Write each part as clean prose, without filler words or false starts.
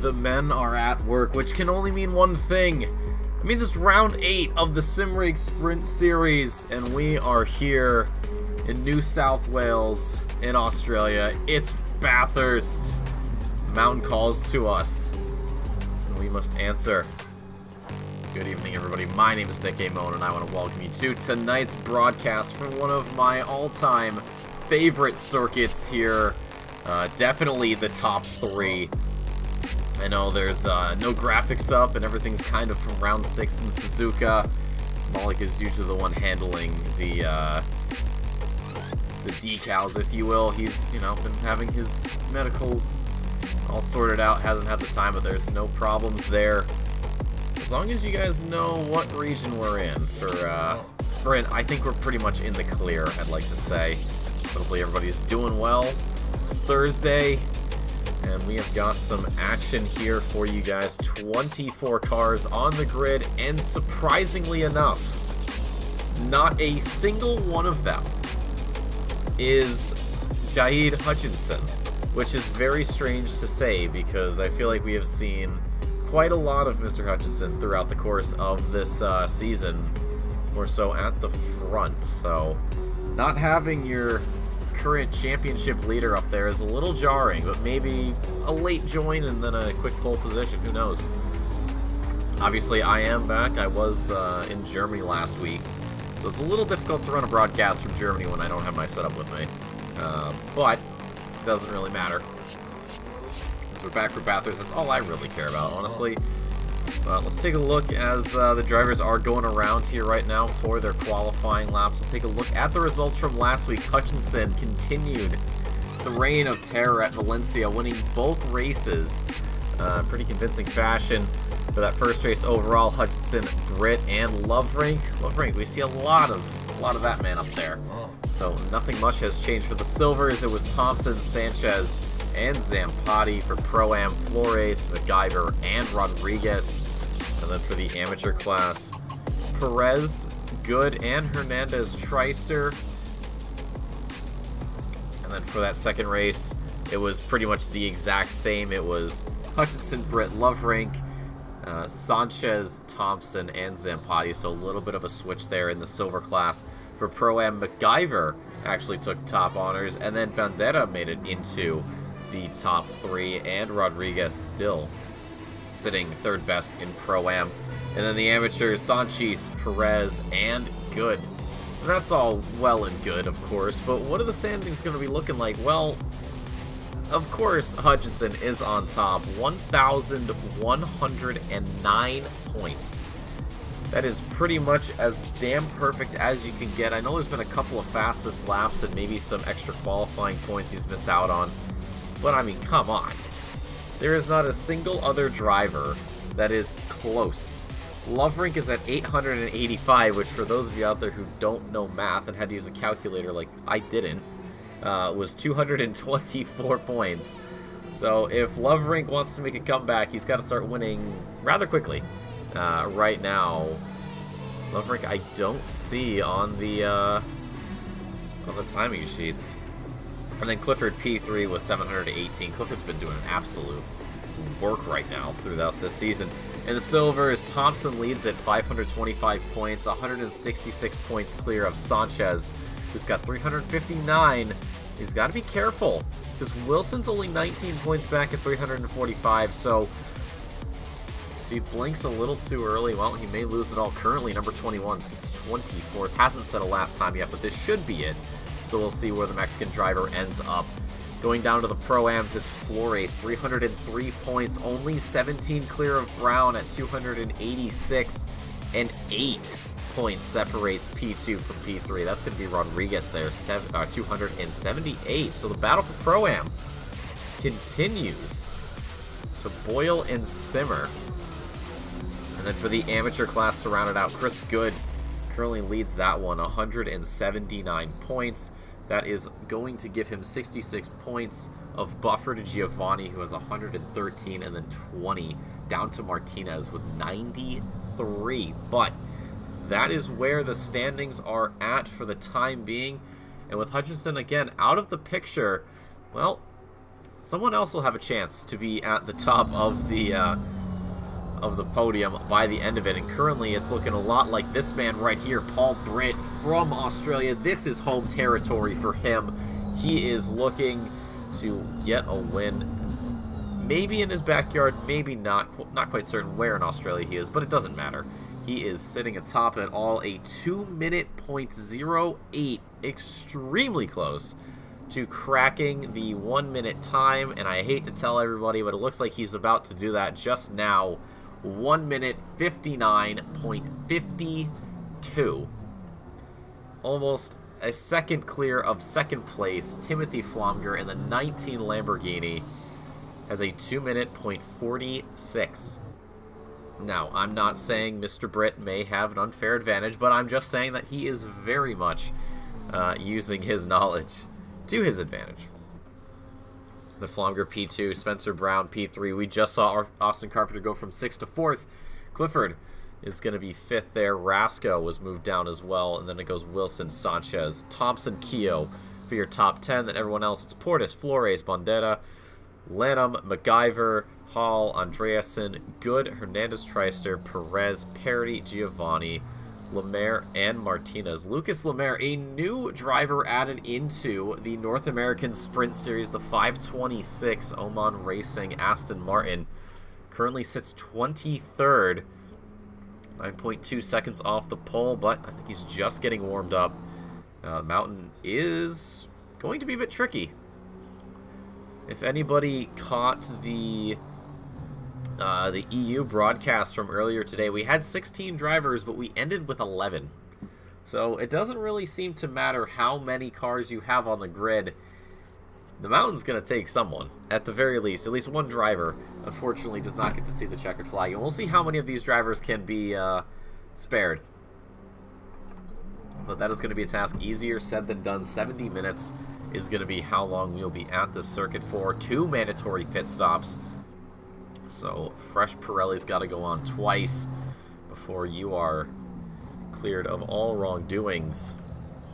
The men are at work, which can only mean one thing. It means it's round 8 of the Simrigs Sprint Series, and we are here in New South Wales, in Australia. It's Bathurst. The mountain calls to us, and we must answer. Good evening, everybody. My name is Nick Amon, and I want to welcome you to tonight's broadcast from one of my all-time favorite circuits here. Definitely the top 3. I know there's no graphics up, and everything's kind of from round 6 in Suzuka. Malik is usually the one handling the decals, if you will. He's, been having his medicals all sorted out, hasn't had the time, but there's no problems there. As long as you guys know what region we're in for Sprint, I think we're pretty much in the clear, I'd like to say. Hopefully everybody's doing well. It's Thursday, and we have got some action here for you guys. 24 cars on the grid, and surprisingly enough, not a single one of them is Jaid Hutchinson, which is very strange to say because I feel like we have seen quite a lot of Mr. Hutchinson throughout the course of this season, more so at the front. So not having your current championship leader up there is a little jarring, but maybe a late join and then a quick pole position, who knows. Obviously I am back. I was in Germany last week, so it's a little difficult to run a broadcast from Germany when I don't have my setup with me, but it doesn't really matter. So we're back for Bathurst. That's all I really care about, honestly. Let's take a look as the drivers are going around here right now for their qualifying laps. We'll take a look at the results from last week. Hutchinson continued the reign of terror at Valencia, winning both races. Pretty convincing fashion for that first race overall. Hutchinson, Britt, and Loverink. Loverink, we see a lot of that man up there. So nothing much has changed for the Silvers. It was Thompson, Sanchez, and Zampati. For Pro-Am, Flores, MacGyver, and Rodriguez. And then for the amateur class, Perez, Good, and Hernandez Treister. And then for that second race, it was pretty much the exact same. It was Hutchinson, Britt, Loverink, Sanchez, Thompson, and Zampati. So a little bit of a switch there in the silver class. For Pro-Am, MacGyver actually took top honors, and then Bandera made it into the top 3, and Rodriguez still sitting third best in Pro-Am. And then the amateurs, Sanchez, Perez, and Good. And that's all well and good, of course, but what are the standings going to be looking like? Well, of course, Hutchinson is on top, 1,109 points. That is pretty much as damn perfect as you can get. I know there's been a couple of fastest laps and maybe some extra qualifying points he's missed out on, but I mean, come on. There is not a single other driver that is close. Loverink is at 885, which for those of you out there who don't know math and had to use a calculator like I didn't, was 224 points. So if Loverink wants to make a comeback, he's got to start winning rather quickly. Right now, Loverink I don't see on the timing sheets. And then Clifford P3 with 718. Clifford's been doing an absolute work right now throughout this season. In the Silvers, Thompson leads at 525 points, 166 points clear of Sanchez, who's got 359. He's got to be careful, because Wilson's only 19 points back at 345, so if he blinks a little too early, well, he may lose it all. Currently, number 21 sits 24th. Hasn't set a lap time yet, but this should be it. So we'll see where the Mexican driver ends up. Going down to the Pro-Ams, it's Flores, 303 points, only 17 clear of Brown at 286, and 8 points separates P2 from P3. That's going to be Rodriguez there, 278. So the battle for Pro-Am continues to boil and simmer. And then for the amateur class to round it out, Chris Good currently leads that one, 179 points. That is going to give him 66 points of buffer to Giovanni, who has 113, and then 20 down to Martinez with 93. But that is where the standings are at for the time being. And with Hutchinson, again, out of the picture, well, someone else will have a chance to be at the top of the podium by the end of it. And currently it's looking a lot like this man right here, Paul Britt from Australia. This is home territory for him. He is looking to get a win. Maybe in his backyard, maybe not. Not quite certain where in Australia he is, but it doesn't matter. He is sitting atop it all, a 2:08, extremely close to cracking the 1 minute time. And I hate to tell everybody, but it looks like he's about to do that just now. 1:59.52. Almost a second clear of second place. Timothy Flomger in the 19 Lamborghini has a 2:46. Now, I'm not saying Mr. Britt may have an unfair advantage, but I'm just saying that he is very much using his knowledge to his advantage. The Flomger P2, Spencer Brown P3. We just saw Austin Carpenter go from 6th to 4th. Clifford is going to be 5th there. Rasco was moved down as well. And then it goes Wilson, Sanchez, Thompson, Keogh for your top 10. Then everyone else, it's Portis, Flores, Bandera, Lanham, MacGyver, Hall, Andreasen, Good, Hernandez, Treister, Perez, Parity, Giovanni, Lemaire, and Martinez. Lucas Lemaire, a new driver added into the North American Sprint Series, the 526 Oman Racing Aston Martin. Currently sits 23rd, 9.2 seconds off the pole, but I think he's just getting warmed up. Mountain is going to be a bit tricky. If anybody caught the EU broadcast from earlier today, we had 16 drivers, but we ended with 11. So it doesn't really seem to matter how many cars you have on the grid. The Mountain's going to take someone, at the very least. At least one driver, unfortunately, does not get to see the checkered flag. And we'll see how many of these drivers can be spared. But that is going to be a task easier said than done. 70 minutes is going to be how long we'll be at the circuit for. 2 mandatory pit stops. So fresh Pirelli's got to go on twice before you are cleared of all wrongdoings.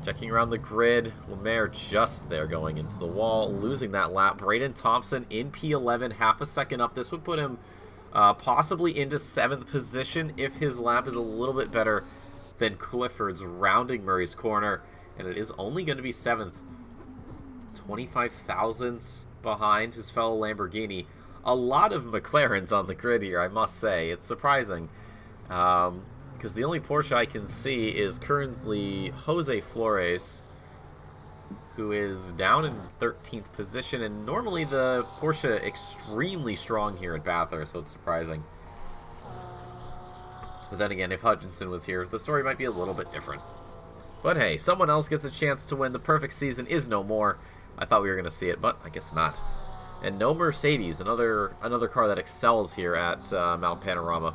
Checking around the grid, Lemaire just there going into the wall, losing that lap. Braden Thompson in P11, half a second up. This would put him possibly into 7th position if his lap is a little bit better than Clifford's, rounding Murray's corner. And it is only going to be 7th. 25 thousandths behind his fellow Lamborghini. A lot of McLarens on the grid here, I must say. It's surprising. Because the only Porsche I can see is currently Jose Flores, who is down in 13th position. And normally the Porsche extremely strong here at Bathurst, so it's surprising. But then again, if Hutchinson was here, the story might be a little bit different. But hey, someone else gets a chance to win. The perfect season is no more. I thought we were going to see it, but I guess not. And no Mercedes, another car that excels here at Mount Panorama.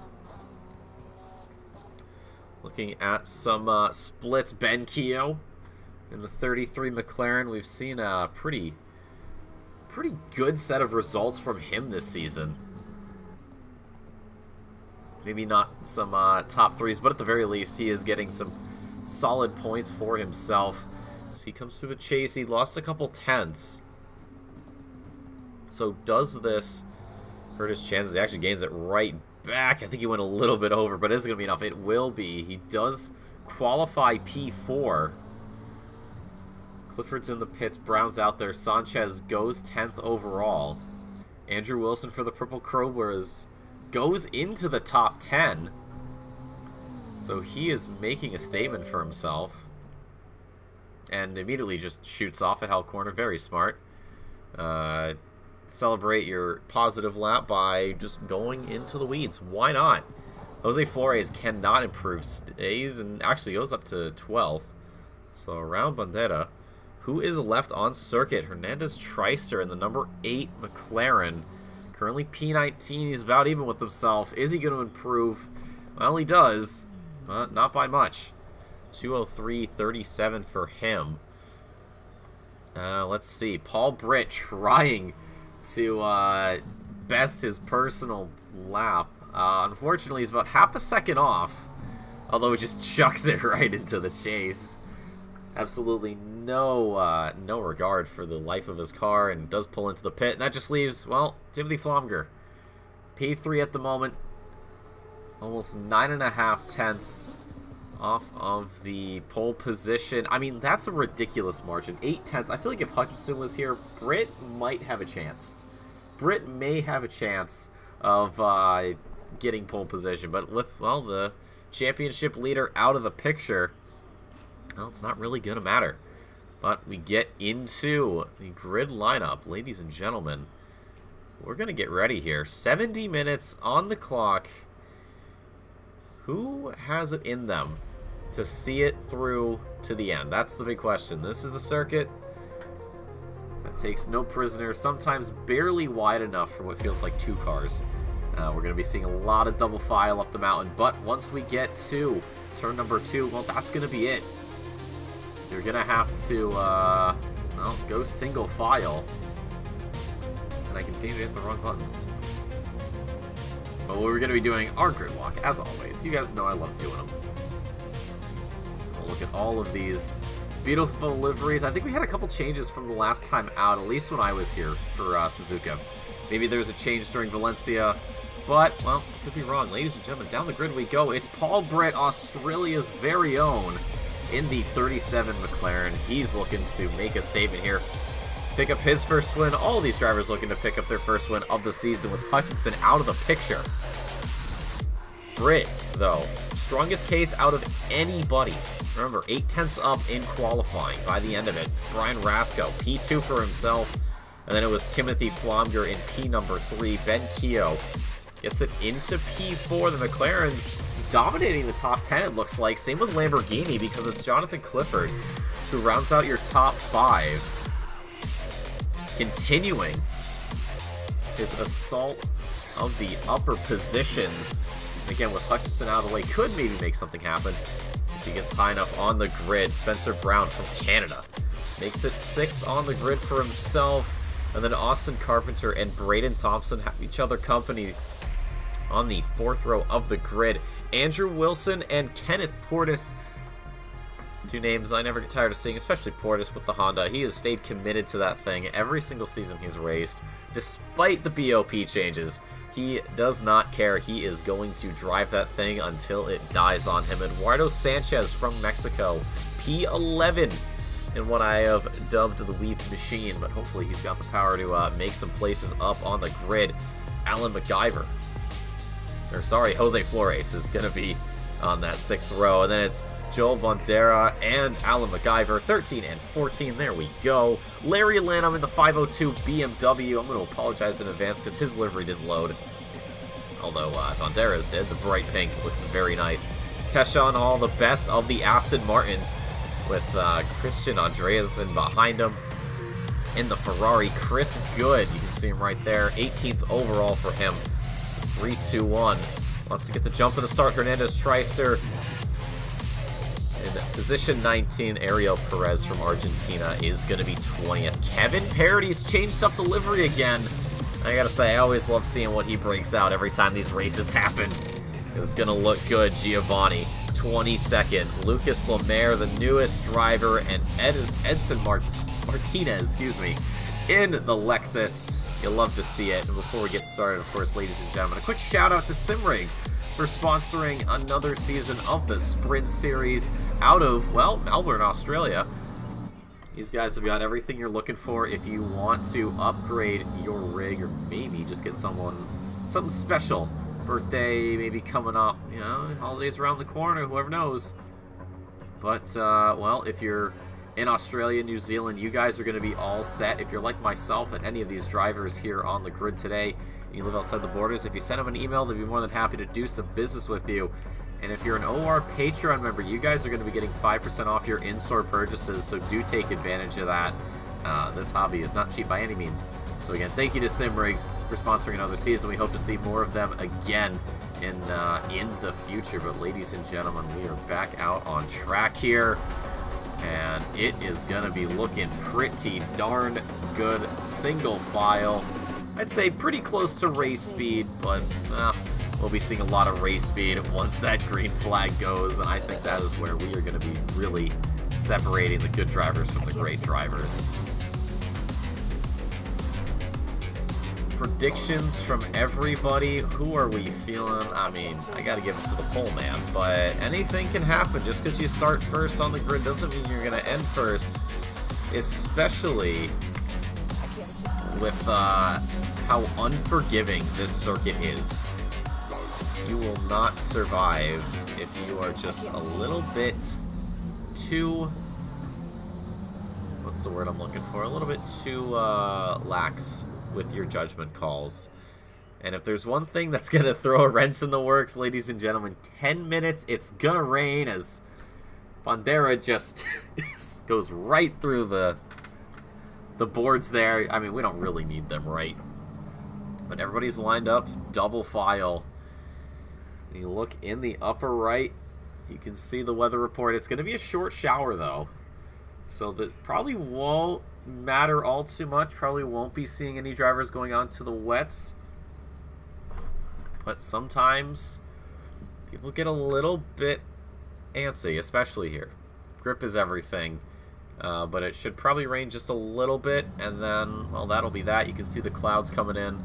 Looking at some splits, Ben Keogh in the 33 McLaren. We've seen a pretty good set of results from him this season. Maybe not some top threes, but at the very least, he is getting some solid points for himself. As he comes to the chase, he lost a couple tenths. So does this hurt his chances? He actually gains it right back. I think he went a little bit over, but is it going to be enough? It will be. He does qualify P4. Clifford's in the pits. Brown's out there. Sanchez goes 10th overall. Andrew Wilson for the Purple Cobras goes into the top 10. So he is making a statement for himself. And immediately just shoots off at Hell Corner. Very smart. Celebrate your positive lap by just going into the weeds. Why not? Jose Flores cannot improve. Stays and actually goes up to 12th. So around Bandera. Who is left on circuit? Hernandez Treister in the number 8 McLaren. Currently P19. He's about even with himself. Is he going to improve? Well, he does. But not by much. 203.37 for him. Let's see. Paul Britt trying to best his personal lap. Unfortunately, he's about half a second off. Although it just chucks it right into the chase. Absolutely no regard for the life of his car and does pull into the pit. And that just leaves, well, Timothy Flomger. P3 at the moment. Almost 9.5 tenths off of the pole position. I mean, that's a ridiculous margin. 8 tenths. I feel like if Hutchinson was here, Britt might have a chance. Britt may have a chance of getting pole position. But with, well, the championship leader out of the picture, well, it's not really going to matter. But we get into the grid lineup, ladies and gentlemen. We're going to get ready here. 70 minutes on the clock. Who has it in them to see it through to the end? That's the big question. This is a circuit that takes no prisoners, sometimes barely wide enough for what feels like 2 cars. We're going to be seeing a lot of double file up the mountain, but once we get to turn number 2, well, that's going to be it. You're going to have to, well, go single file. And I continue to hit the wrong buttons. But we're going to be doing our grid walk, as always. You guys know I love doing them. We'll look at all of these beautiful liveries. I think we had a couple changes from the last time out, at least when I was here for Suzuka. Maybe there was a change during Valencia, but, well, I could be wrong. Ladies and gentlemen, down the grid we go. It's Paul Britt, Australia's very own, in the 37 McLaren. He's looking to make a statement here. Pick up his first win. All of these drivers looking to pick up their first win of the season with Hutchinson out of the picture. Britt, though, strongest case out of anybody. Remember, 8 tenths up in qualifying by the end of it. Brian Rasco, P2 for himself. And then it was Timothy Flomger in P number 3. Ben Keogh gets it into P4. The McLaren's dominating the top 10, it looks like. Same with Lamborghini, because it's Jonathan Clifford who rounds out your top 5. Continuing his assault of the upper positions. Again, with Hutchinson out of the way, could maybe make something happen if he gets high enough on the grid. Spencer Brown from Canada makes it 6 on the grid for himself. And then Austin Carpenter and Braden Thompson have each other company on the 4th row of the grid. Andrew Wilson and Kenneth Portis. 2 names I never get tired of seeing, especially Portis with the Honda. He has stayed committed to that thing every single season he's raced. Despite the BOP changes, he does not care. He is going to drive that thing until it dies on him. Eduardo Sanchez from Mexico, P11 in what I have dubbed the Weep Machine, but hopefully he's got the power to make some places up on the grid. Alan MacGyver, or sorry, Jose Flores is going to be on that 6th row, and then it's Joel Bondera and Alan MacGyver, 13 and 14. There we go. Larry Lanham in the 502 BMW. I'm going to apologize in advance because his livery didn't load. Although Bondera's did. The bright pink looks very nice. Keshawn Hall, the best of the Aston Martins, with Christian Andreasen behind him. In the Ferrari, Chris Good. You can see him right there. 18th overall for him. 3-2-1. Wants to get the jump in the start. Hernandez Tricer. In position 19, Ariel Perez from Argentina is going to be 20th. Kevin Parady's changed up the livery again. I gotta say, I always love seeing what he breaks out every time these races happen. It's going to look good. Giovanni, 22nd. Lucas Lemaire, the newest driver, and Edson Martinez, in the Lexus. You'll love to see it. And before we get started, of course, ladies and gentlemen, a quick shout out to Simrigs for sponsoring another season of the Sprint Series out of, well, Melbourne, Australia. These guys have got everything you're looking for if you want to upgrade your rig, or maybe just get something special. Birthday maybe coming up, you know, holidays around the corner, whoever knows. But, well, if you're in Australia, New Zealand, you guys are going to be all set. If you're like myself and any of these drivers here on the grid today, and you live outside the borders, if you send them an email, they'd be more than happy to do some business with you. And if you're an OR Patreon member, you guys are going to be getting 5% off your in-store purchases, so do take advantage of that. This hobby is not cheap by any means. So again, thank you to Simrigs for sponsoring another season. We hope to see more of them again in the future. But ladies and gentlemen, we are back out on track here. And it is going to be looking pretty darn good. Single file. I'd say pretty close to race speed, but we'll be seeing a lot of race speed once that green flag goes. And I think that is where we are going to be really separating the good drivers from the great drivers. Predictions from everybody. Who are we feeling? I mean, I gotta give it to the pole man, but anything can happen. Just because you start first on the grid doesn't mean you're gonna end first, especially with how unforgiving this circuit is. You will not survive if you are just a little bit too, what's the word I'm looking for? A little bit too lax with your judgment calls. And if there's one thing that's gonna throw a wrench in the works, ladies and gentlemen, 10 minutes, it's gonna rain, as Bandera just goes right through the boards there. I mean, we don't really need them, right? But everybody's lined up, double file. And you look in the upper right, you can see the weather report. It's going to be a short shower, though. So that probably won't matter all too much. Probably won't be seeing any drivers going on to the wets. But sometimes people get a little bit antsy, especially here. Grip is everything. But it should probably rain just a little bit, and then, well, that'll be that. You can see the clouds coming in.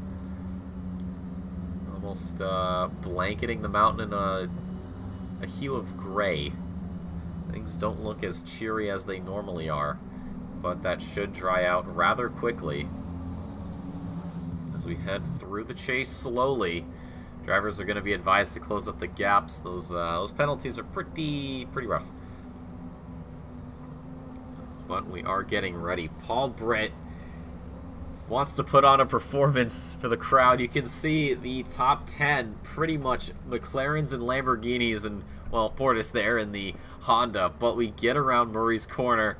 Almost blanketing the mountain in a hue of gray. Things don't look as cheery as they normally are, but that should dry out rather quickly. As we head through the chase slowly, drivers are going to be advised to close up the gaps. Those penalties are pretty rough. But we are getting ready. Paul Britt wants to put on a performance for the crowd. You can see the top 10, pretty much McLarens and Lamborghinis, and, well, Portis there in the Honda. But we get around Murray's corner.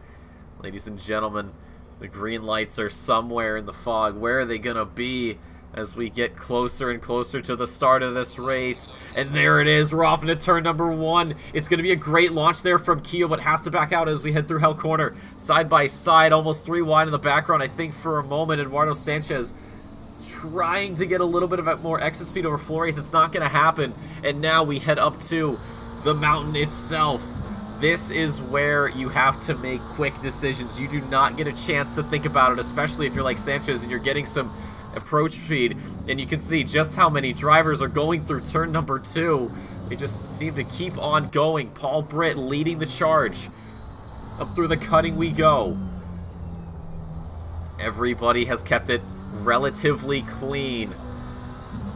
Ladies and gentlemen, the green lights are somewhere in the fog. Where are they going to be as we get closer and closer to the start of this race? And there it is. We're off into turn number 1. It's going to be a great launch there from Keo, but has to back out as we head through Hell Corner. Side by side, almost 3 wide in the background. I think for a moment, Eduardo Sanchez trying to get a little bit of more exit speed over Flores. It's not going to happen. And now we head up to the mountain itself. This is where you have to make quick decisions. You do not get a chance to think about it, especially if you're like Sanchez and you're getting some approach speed, and you can see just how many drivers are going through turn number 2. They just seem to keep on going. Paul Britt leading the charge. Up through the cutting we go. Everybody has kept it relatively clean,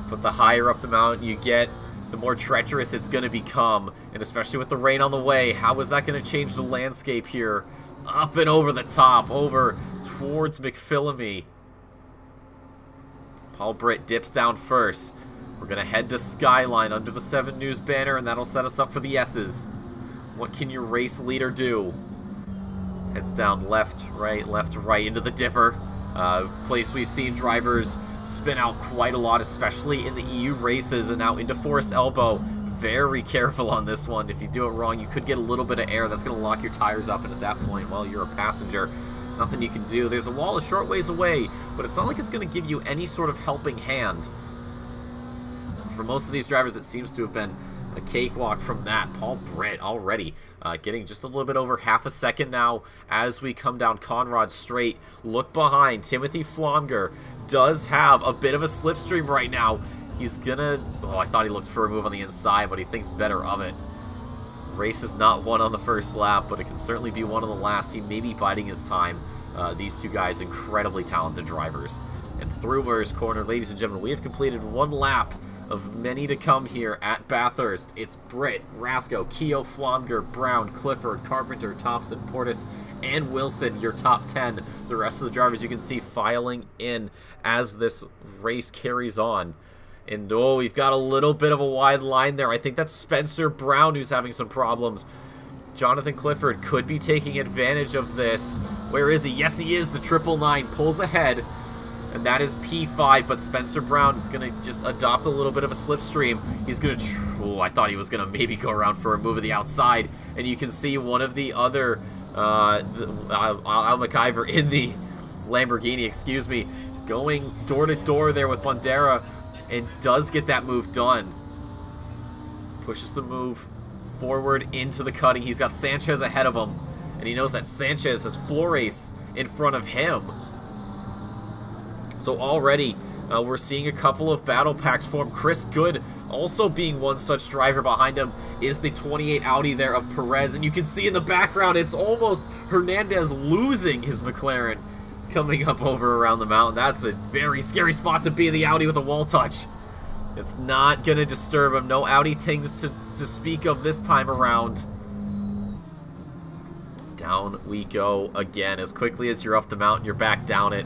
but the higher up the mountain you get, the more treacherous it's going to become, and especially with the rain on the way, how is that going to change the landscape here? Up and over the top, over towards McPhillamy. Paul Britt dips down first. We're going to head to Skyline under the 7 News banner, and that'll set us up for the S's. What can your race leader do? Heads down left, right into the Dipper. Place we've seen drivers spin out quite a lot, especially in the EU races, and now into Forest Elbow. Very careful on this one. If you do it wrong, you could get a little bit of air. That's going to lock your tires up, and at that point, well, you're a passenger. Nothing you can do. There's a wall a short ways away, but it's not like it's going to give you any sort of helping hand. For most of these drivers, it seems to have been a cakewalk from that. Paul Britt already getting just a little bit over half a second now as we come down Conrad Straight. Look behind. Timothy Flomger does have a bit of a slipstream right now. He's gonna... Oh, I thought he looked for a move on the inside, but he thinks better of it. Race is not won on the first lap, but it can certainly be won on the last. He may be biding his time. These two guys, incredibly talented drivers. And through Murray's corner, ladies and gentlemen, we have completed 1 lap of many to come here at Bathurst. It's Britt, Rasco, Keo, Flomger, Brown, Clifford, Carpenter, Thompson, Portis, and Wilson, your top 10. The rest of the drivers you can see filing in as this race carries on. And, oh, we've got a little bit of a wide line there. I think that's Spencer Brown who's having some problems. Jonathan Clifford could be taking advantage of this. Where is he? Yes, he is. The 999 pulls ahead. And that is P5, but Spencer Brown is going to just adopt a little bit of a slipstream. He's going to... Oh, I thought he was going to maybe go around for a move of the outside. And you can see one of the other... Al McIver in the Lamborghini, excuse me, going door-to-door there with Bandera. And does get that move done. Pushes the move forward into the cutting. He's got Sanchez ahead of him. And he knows that Sanchez has Flores in front of him. So already, we're seeing a couple of battle packs form. Chris Good also being one such driver. Behind him is the 28 Audi there of Perez. And you can see in the background, it's almost Hernandez losing his McLaren coming up over around the mountain. That's a very scary spot to be in the Audi with a wall touch. It's not going to disturb him. No Audi tings to speak of this time around. Down we go again. As quickly as you're up the mountain, you're back down it.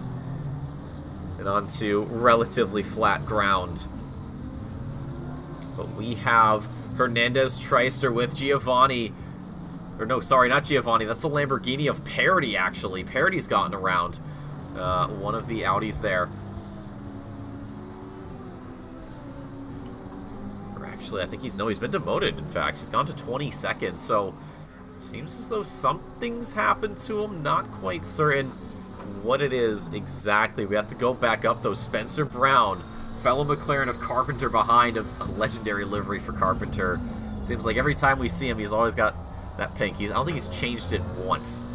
And onto relatively flat ground. But we have Hernandez Treister with Giovanni. Or no, sorry, not Giovanni. That's the Lamborghini of Parity, actually. Parity's gotten around one of the Audis there. Or actually, I think he's been demoted, in fact. He's gone to 22nd, so seems as though something's happened to him. Not quite certain what it is exactly. We have to go back up, though. Spencer Brown, fellow McLaren of Carpenter behind, a legendary livery for Carpenter. Seems like every time we see him, he's always got that pink. I don't think he's changed it once.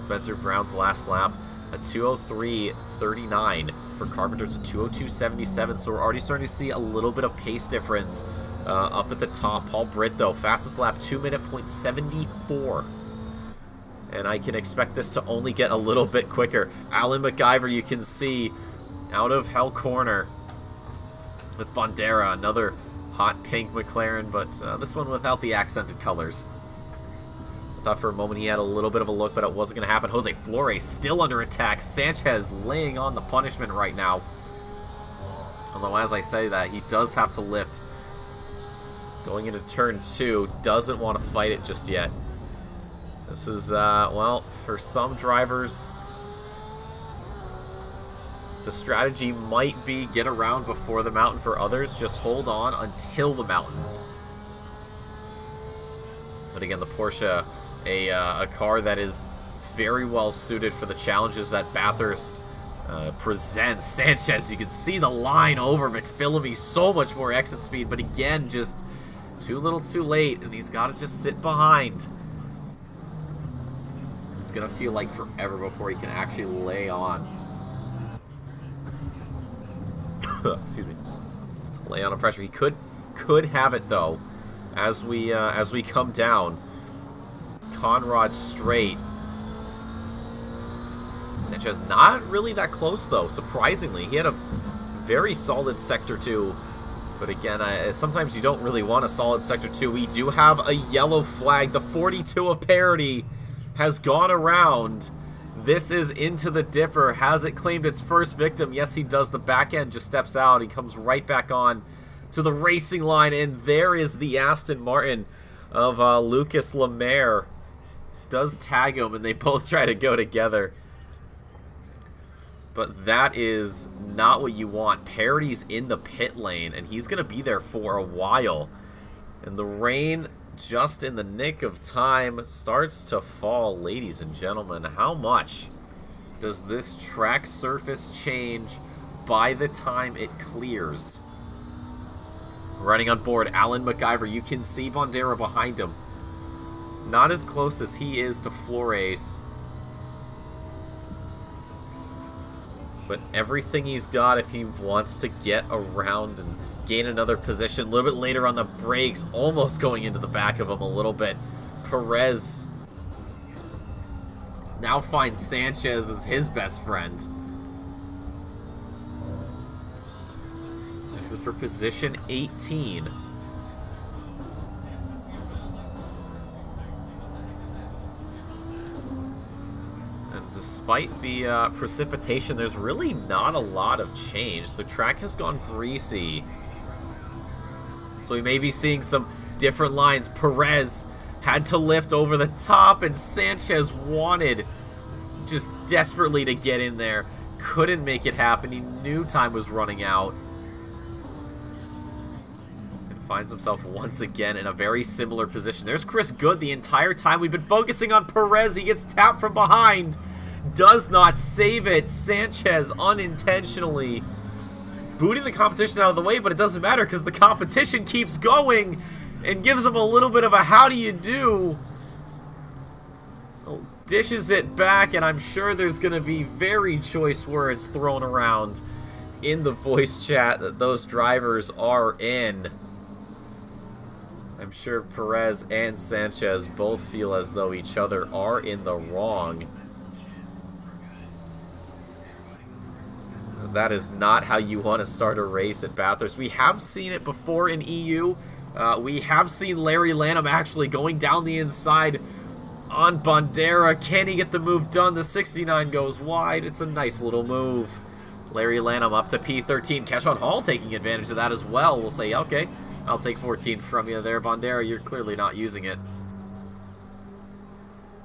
Spencer Brown's last lap, a 2:03.39 for Carpenter. It's a 2:02.77, so we're already starting to see a little bit of pace difference up at the top. Paul Britt, though, fastest lap, 2:04. And I can expect this to only get a little bit quicker. Alan McIver, you can see, out of Hell Corner with Bandera, another hot pink McLaren, but this one without the accented colors. I thought for a moment he had a little bit of a look, but it wasn't going to happen. Jose Flores still under attack. Sanchez laying on the punishment right now. Although, as I say that, he does have to lift. Going into turn 2, doesn't want to fight it just yet. This is, well, for some drivers, the strategy might be get around before the mountain. For others, just hold on until the mountain. But again, the Porsche, a car that is very well suited for the challenges that Bathurst presents. Sanchez, you can see the line over McPhillamy, so much more exit speed, but again, just too little too late, and he's got to just sit behind. It's going to feel like forever before he can actually lay on. Excuse me. Lay on a pressure. He could have it, though, as we come down. Conrad straight. Sanchez not really that close, though, surprisingly. He had a very solid Sector 2. But again, sometimes you don't really want a solid Sector 2. We do have a yellow flag. The 42 of Parity has gone around. This is into the Dipper. Has it claimed its first victim? Yes, he does. The back end just steps out. He comes right back on to the racing line. And there is the Aston Martin of Lucas Lemaire. Does tag him, and they both try to go together. But that is not what you want. Parity's in the pit lane, and he's going to be there for a while. And the rain, just in the nick of time, starts to fall. Ladies and gentlemen, how much does this track surface change by the time it clears? Running on board, Alan McIver. You can see Bandera behind him. Not as close as he is to Flores. But everything he's got if he wants to get around and gain another position. A little bit later on the brakes, almost going into the back of him a little bit. Perez now finds Sanchez as his best friend. This is for position 18. Despite the precipitation, there's really not a lot of change. The track has gone greasy. So we may be seeing some different lines. Perez had to lift over the top, and Sanchez wanted just desperately to get in there. Couldn't make it happen. He knew time was running out. And finds himself once again in a very similar position. There's Chris Good. The entire time we've been focusing on Perez. He gets tapped from behind. Does not save it. Sanchez unintentionally booting the competition out of the way, but it doesn't matter because the competition keeps going and gives him a little bit of a how do you do. dishes it back, and I'm sure there's going to be very choice words thrown around in the voice chat that those drivers are in. I'm sure Perez and Sanchez both feel as though each other are in the wrong. That is not how you want to start a race at Bathurst. We have seen it before in EU. We have seen Larry Lanham actually going down the inside on Bandera. Can he get the move done? The 69 goes wide. It's a nice little move. Larry Lanham up to P13. Keshawn Hall taking advantage of that as well. We'll say, okay, I'll take 14 from you there, Bandera. You're clearly not using it.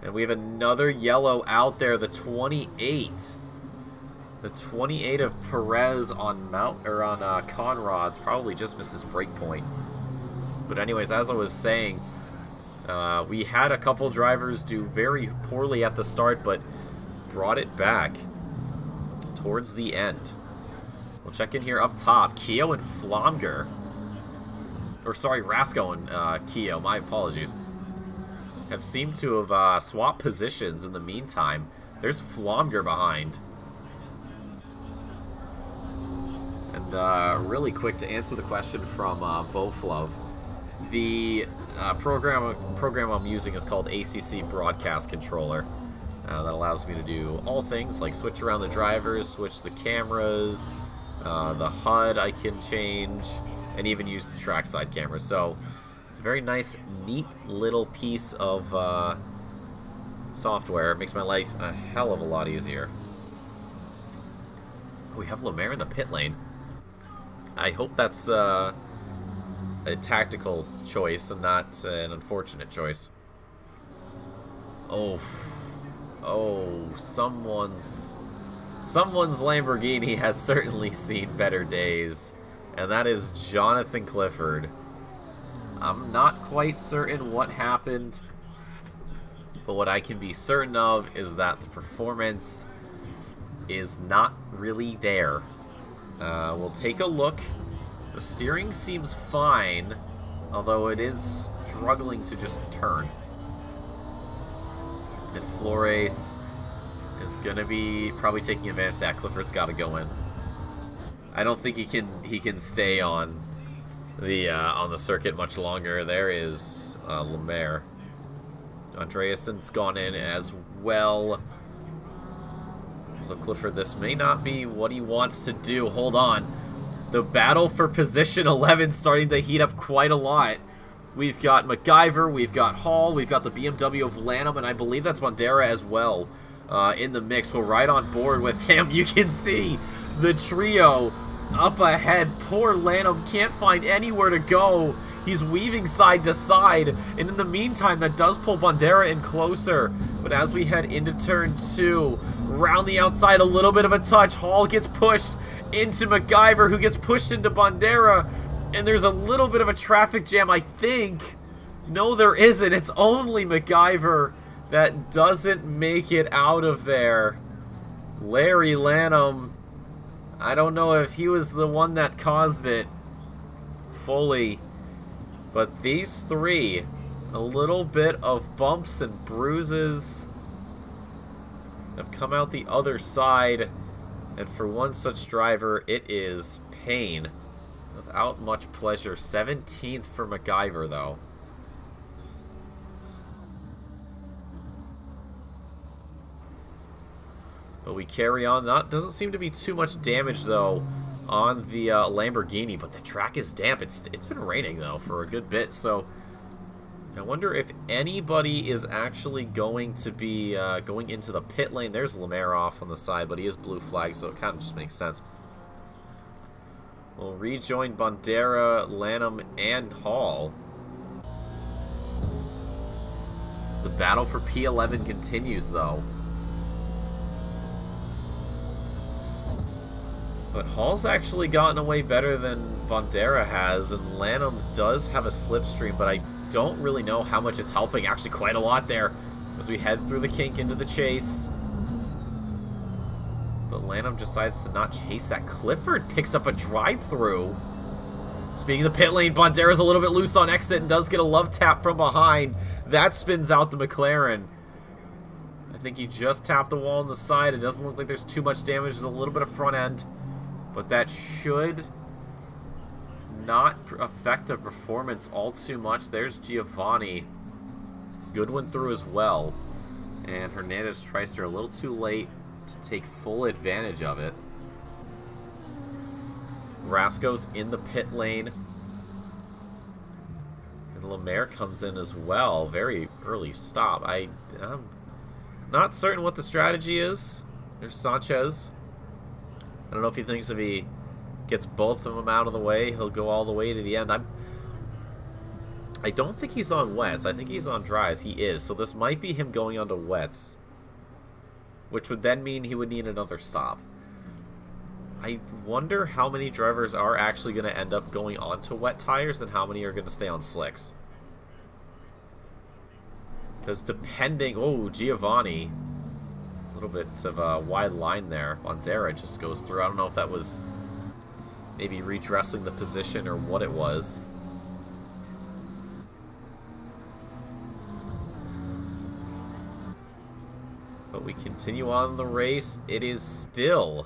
And we have another yellow out there, the 28. The 28 of Perez on Conrad's probably just misses breakpoint. But anyways, as I was saying, we had a couple drivers do very poorly at the start, but brought it back towards the end. We'll check in here up top. Keogh and Flomger. Or sorry, Rasco and Keogh, my apologies. Have seemed to have swapped positions in the meantime. There's Flomger behind. And really quick to answer the question from Boflov. The program I'm using is called ACC Broadcast Controller. That allows me to do all things like switch around the drivers, switch the cameras, the HUD I can change, and even use the trackside camera. So it's a very nice, neat little piece of software. It makes my life a hell of a lot easier. We have Lemaire in the pit lane. I hope that's a tactical choice and not an unfortunate choice. Oh, someone's Lamborghini has certainly seen better days, and that is Jonathan Clifford. I'm not quite certain what happened, but what I can be certain of is that the performance is not really there. We'll take a look. The steering seems fine, although it is struggling to just turn. And Flores is going to be probably taking advantage of that. Clifford's got to go in. I don't think he can stay on the circuit much longer. There is Lemaire. Andreassen's gone in as well. So Clifford, this may not be what he wants to do. Hold on. The battle for position 11 starting to heat up quite a lot. We've got MacGyver, we've got Hall, we've got the BMW of Lanham, and I believe that's Bandera as well in the mix. We're right on board with him. You can see the trio up ahead. Poor Lanham can't find anywhere to go. He's weaving side to side, and in the meantime, that does pull Bandera in closer. But as we head into turn 2, round the outside, a little bit of a touch. Hall gets pushed into MacGyver, who gets pushed into Bandera, and there's a little bit of a traffic jam, I think. No, there isn't. It's only MacGyver that doesn't make it out of there. Larry Lanham, I don't know if he was the one that caused it fully, but these three, a little bit of bumps and bruises, have come out the other side. And for one such driver, it is pain without much pleasure. 17th for MacGyver, though. But we carry on. Doesn't seem to be too much damage, though, on the Lamborghini. But the track is damp. It's been raining, though, for a good bit. So I wonder if anybody is actually going to be going into the pit lane. There's Lemaire off on the side, but he is blue flag, so it kind of just makes sense. We'll rejoin Bandera, Lanham, and Hall. The battle for P11 continues, though. But Hall's actually gotten away better than Bandera has, and Lanham does have a slipstream, but I don't really know how much it's helping. Actually, quite a lot there as we head through the kink into the chase. But Lanham decides to not chase that. Clifford picks up a drive-through. Speaking of the pit lane, Bandera's a little bit loose on exit and does get a love tap from behind. That spins out the McLaren. I think he just tapped the wall on the side. It doesn't look like there's too much damage. There's a little bit of front end, but that should not affect the performance all too much. There's Giovanni. Good one through as well. And Hernandez Treister a little too late to take full advantage of it. Rasco's in the pit lane. And Lemaire comes in as well. Very early stop. I'm not certain what the strategy is. There's Sanchez. I don't know if he thinks if he gets both of them out of the way, he'll go all the way to the end. I don't think he's on wets. I think he's on dries. He is. So this might be him going onto wets, which would then mean he would need another stop. I wonder how many drivers are actually going to end up going onto wet tires and how many are going to stay on slicks. Because depending... Oh, Giovanni. A little bit of a wide line there. Bandera just goes through. I don't know if that was maybe redressing the position or what it was. But we continue on the race. It is still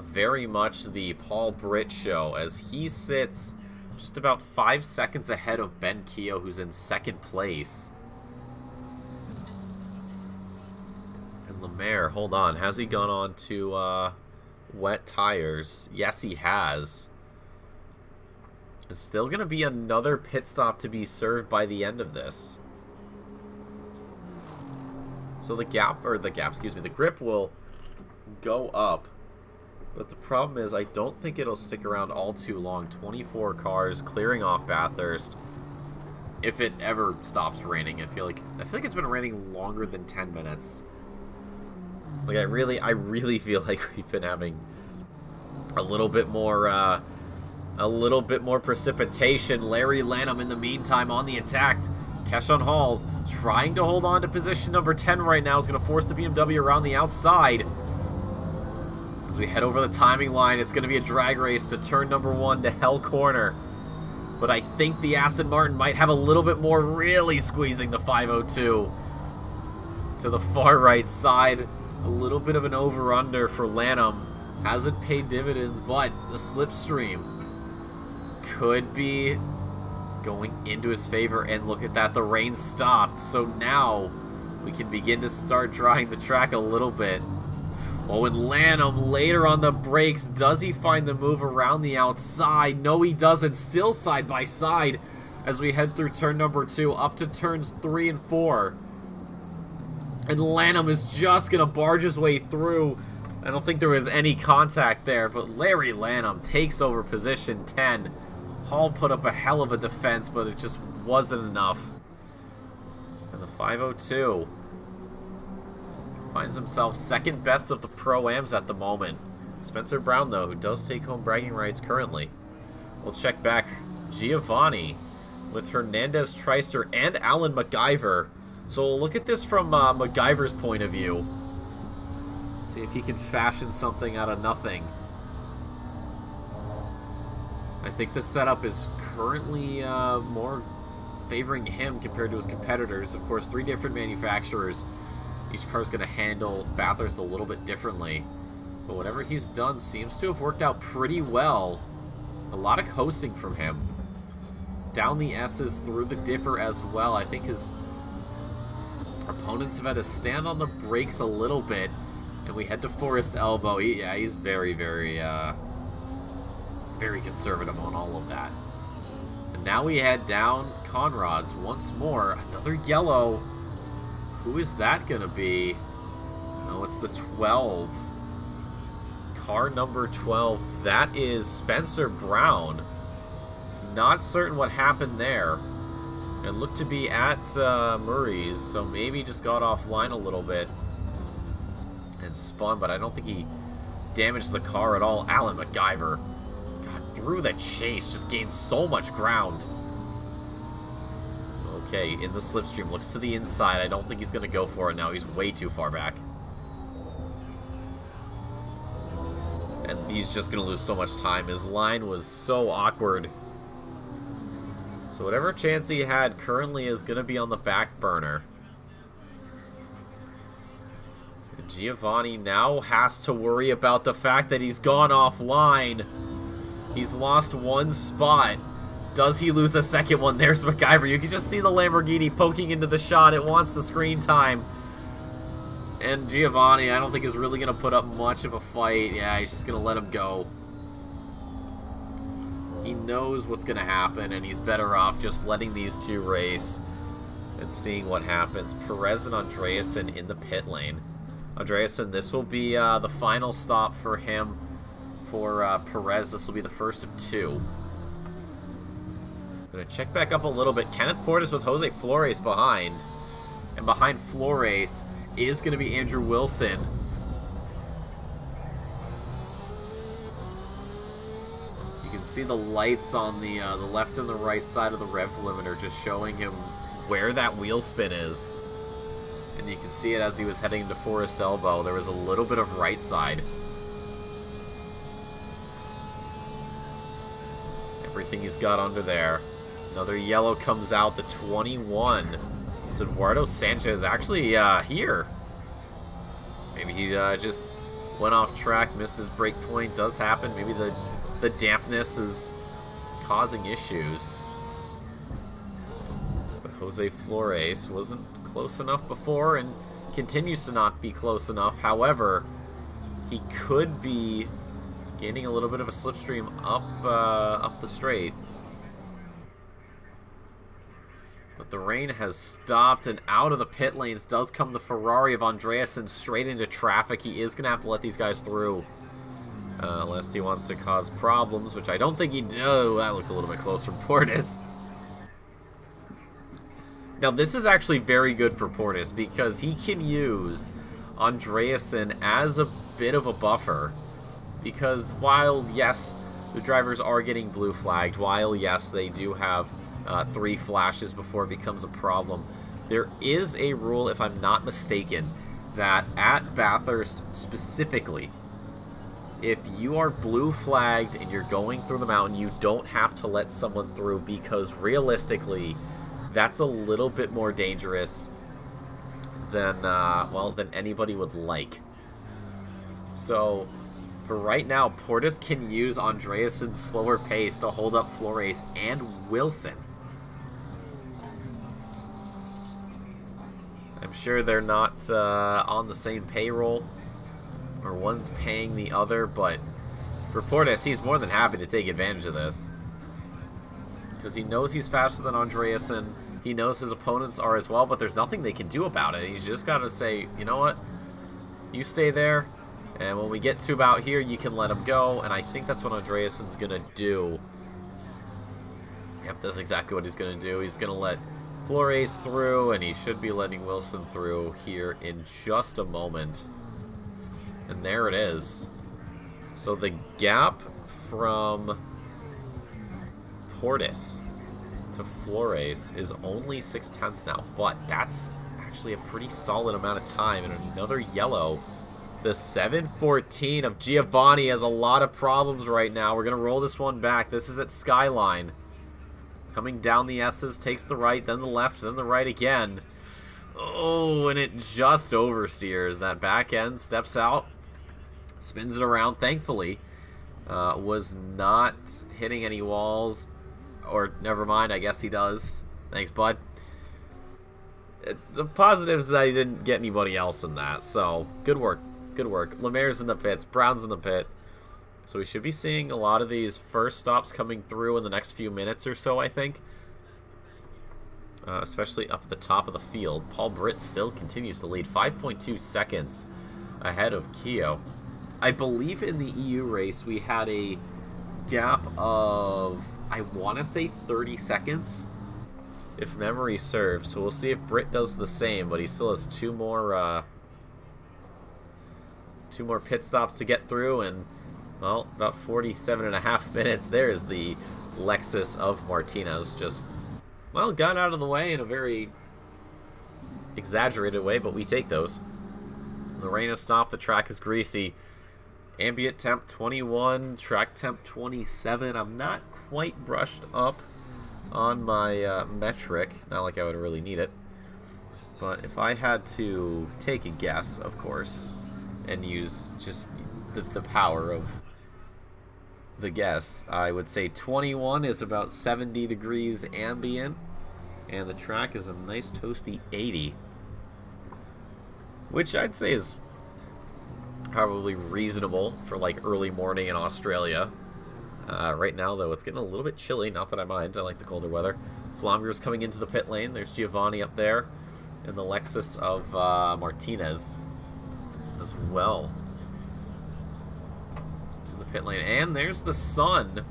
very much the Paul Britt show as he sits just about 5 seconds ahead of Ben Keogh, who's in second place. And Lemaire, hold on, has he gone on to wet tires? Yes, he has. It's still going to be another pit stop to be served by the end of this. So the grip will go up. But the problem is I don't think it'll stick around all too long. 24 cars clearing off Bathurst. If it ever stops raining, I feel like it's been raining longer than 10 minutes. Like I really feel like we've been having a little bit more precipitation. Larry Lanham in the meantime on the attack. Keshawn Hall trying to hold on to position number 10 right now. Is going to force the BMW around the outside. As we head over the timing line, it's going to be a drag race to turn number 1 to Hell Corner. But I think the Aston Martin might have a little bit more, really squeezing the 502 to the far right side. A little bit of an over-under for Lanham. Hasn't paid dividends, but the slipstream could be going into his favor. And look at that, the rain stopped. So now we can begin to start drying the track a little bit. Oh, and Lanham later on the brakes. Does he find the move around the outside? No, he doesn't. Still side by side as we head through turn number 2 up to turns 3 and 4. And Lanham is just going to barge his way through. I don't think there was any contact there, but Larry Lanham takes over position 10. Hall put up a hell of a defense, but it just wasn't enough. And the 502 finds himself second best of the Pro-Ams at the moment. Spencer Brown, though, who does take home bragging rights currently. We'll check back. Giovanni with Hernandez Treister and Alan MacGyver. So we'll look at this from MacGyver's point of view. See if he can fashion something out of nothing. I think the setup is currently more favoring him compared to his competitors. Of course, 3 different manufacturers. Each car's going to handle Bathurst a little bit differently. But whatever he's done seems to have worked out pretty well. A lot of coasting from him. Down the S's through the dipper as well. I think his opponents have had to stand on the brakes a little bit. And we head to Forest Elbow. He's very, very, very conservative on all of that. And now we head down Conrad's once more. Another yellow. Who is that going to be? Oh, it's the 12. Car number 12. That is Spencer Brown. Not certain what happened there. It looked to be at Murray's, so maybe just got offline a little bit and spun, but I don't think he damaged the car at all. Alan MacGyver got through the chase, just gained so much ground. Okay, in the slipstream, looks to the inside. I don't think he's going to go for it now. He's way too far back. And he's just going to lose so much time. His line was so awkward. So whatever chance he had currently is going to be on the back burner. Giovanni now has to worry about the fact that he's gone offline. He's lost one spot. Does he lose a second one? There's MacGyver. You can just see the Lamborghini poking into the shot. It wants the screen time. And Giovanni, I don't think is really going to put up much of a fight. Yeah, he's just going to let him go. He knows what's going to happen, and he's better off just letting these two race and seeing what happens. Perez and Andreasen in the pit lane. Andreasen, this will be the final stop for him. For Perez, this will be the first of two. Gonna check back up a little bit. Kenneth Portis with Jose Flores behind. And behind Flores is going to be Andrew Wilson. You can see the lights on the left and the right side of the rev limiter just showing him where that wheel spin is. And you can see it as he was heading to Forest Elbow. There was a little bit of right side. Everything he's got under there. Another yellow comes out, the 21. It's Eduardo Sanchez actually here. Maybe he just went off track, missed his brake point. Does happen. Maybe the dampness is causing issues. But Jose Flores wasn't close enough before and continues to not be close enough. However, he could be gaining a little bit of a slipstream up the straight. But the rain has stopped, and out of the pit lanes does come the Ferrari of Andreasen straight into traffic. He is going to have to let these guys through. Unless he wants to cause problems, which I don't think he do. That looked a little bit close from Portis. Now, this is actually very good for Portis because he can use Andreasen as a bit of a buffer. Because while, yes, the drivers are getting blue flagged, while, yes, they do have 3 flashes before it becomes a problem, there is a rule, if I'm not mistaken, that at Bathurst specifically, if you are blue flagged and you're going through the mountain, you don't have to let someone through because realistically, that's a little bit more dangerous than, than anybody would like. So, for right now, Portis can use Andreasen's slower pace to hold up Flores and Wilson. I'm sure they're not on the same payroll, or one's paying the other, but for Portis, he's more than happy to take advantage of this. Because he knows he's faster than Andreasen, he knows his opponents are as well, but there's nothing they can do about it. He's just got to say, you know what, you stay there, and when we get to about here, you can let him go, and I think that's what Andreasen's going to do. Yep, that's exactly what he's going to do. He's going to let Flores through, and he should be letting Wilson through here in just a moment. And there it is. So the gap from Portis to Flores is only 0.6 now, but that's actually a pretty solid amount of time. And another yellow. The 714 of Giovanni has a lot of problems right now. We're going to roll this one back. This is at Skyline. Coming down the S's, takes the right, then the left, then the right again. Oh, and it just oversteers. That back end steps out, spins it around, thankfully. Was not hitting any walls. Or, never mind, I guess he does. Thanks, bud. The positive is that he didn't get anybody else in that, so good work. Good work. Lemaire's in the pits, Brown's in the pit. So we should be seeing a lot of these first stops coming through in the next few minutes or so, I think. Especially up at the top of the field. Paul Britt still continues to lead, 5.2 seconds ahead of Keogh. I believe in the EU race we had a gap of, I want to say 30 seconds, if memory serves. So we'll see if Britt does the same, but he still has two more pit stops to get through, and well, about 47.5 minutes. There's the Lexus of Martinez. Just, well, got out of the way in a very exaggerated way, but we take those. The rain has stopped. The track is greasy. Ambient temp 21, track temp 27. I'm not quite brushed up on my metric. Not like I would really need it. But if I had to take a guess, of course, and use just the power of the guests. I would say 21 is about 70 degrees ambient, and the track is a nice toasty 80, which I'd say is probably reasonable for like early morning in Australia. Right now, though, it's getting a little bit chilly. Not that I mind. I like the colder weather. Flomger's coming into the pit lane. There's Giovanni up there, and the Lexus of Martinez as well in the pit lane. And there's the sun.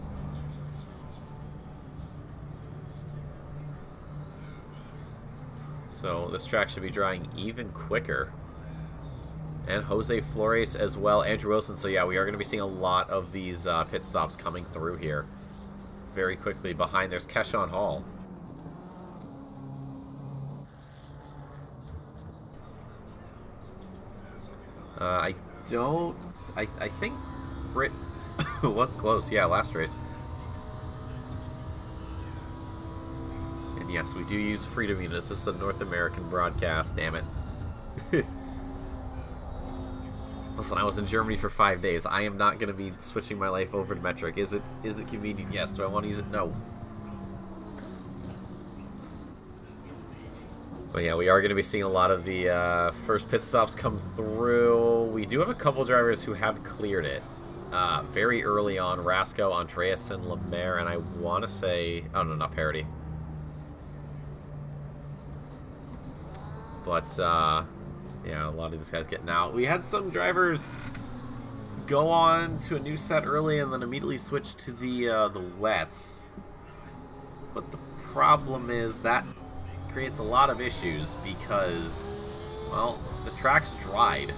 So this track should be drying even quicker. And Jose Flores as well, Andrew Wilson. So yeah, we are going to be seeing a lot of these pit stops coming through here very quickly. Behind there's Keshawn Hall. I think Britt was close. Yeah, last race. And yes, we do use Freedom Units. This is a North American broadcast, damn it. Listen, I was in Germany for 5 days. I am not going to be switching my life over to metric. Is it convenient? Yes. Do I want to use it? No. But yeah, we are going to be seeing a lot of the first pit stops come through. We do have a couple drivers who have cleared it very early on. Rasco, Andreasen, Lemaire, and I want to say... Oh, no, not Parity. But... yeah, a lot of these guys getting out. We had some drivers go on to a new set early and then immediately switch to the wets. But the problem is that creates a lot of issues because, well, the track's dried.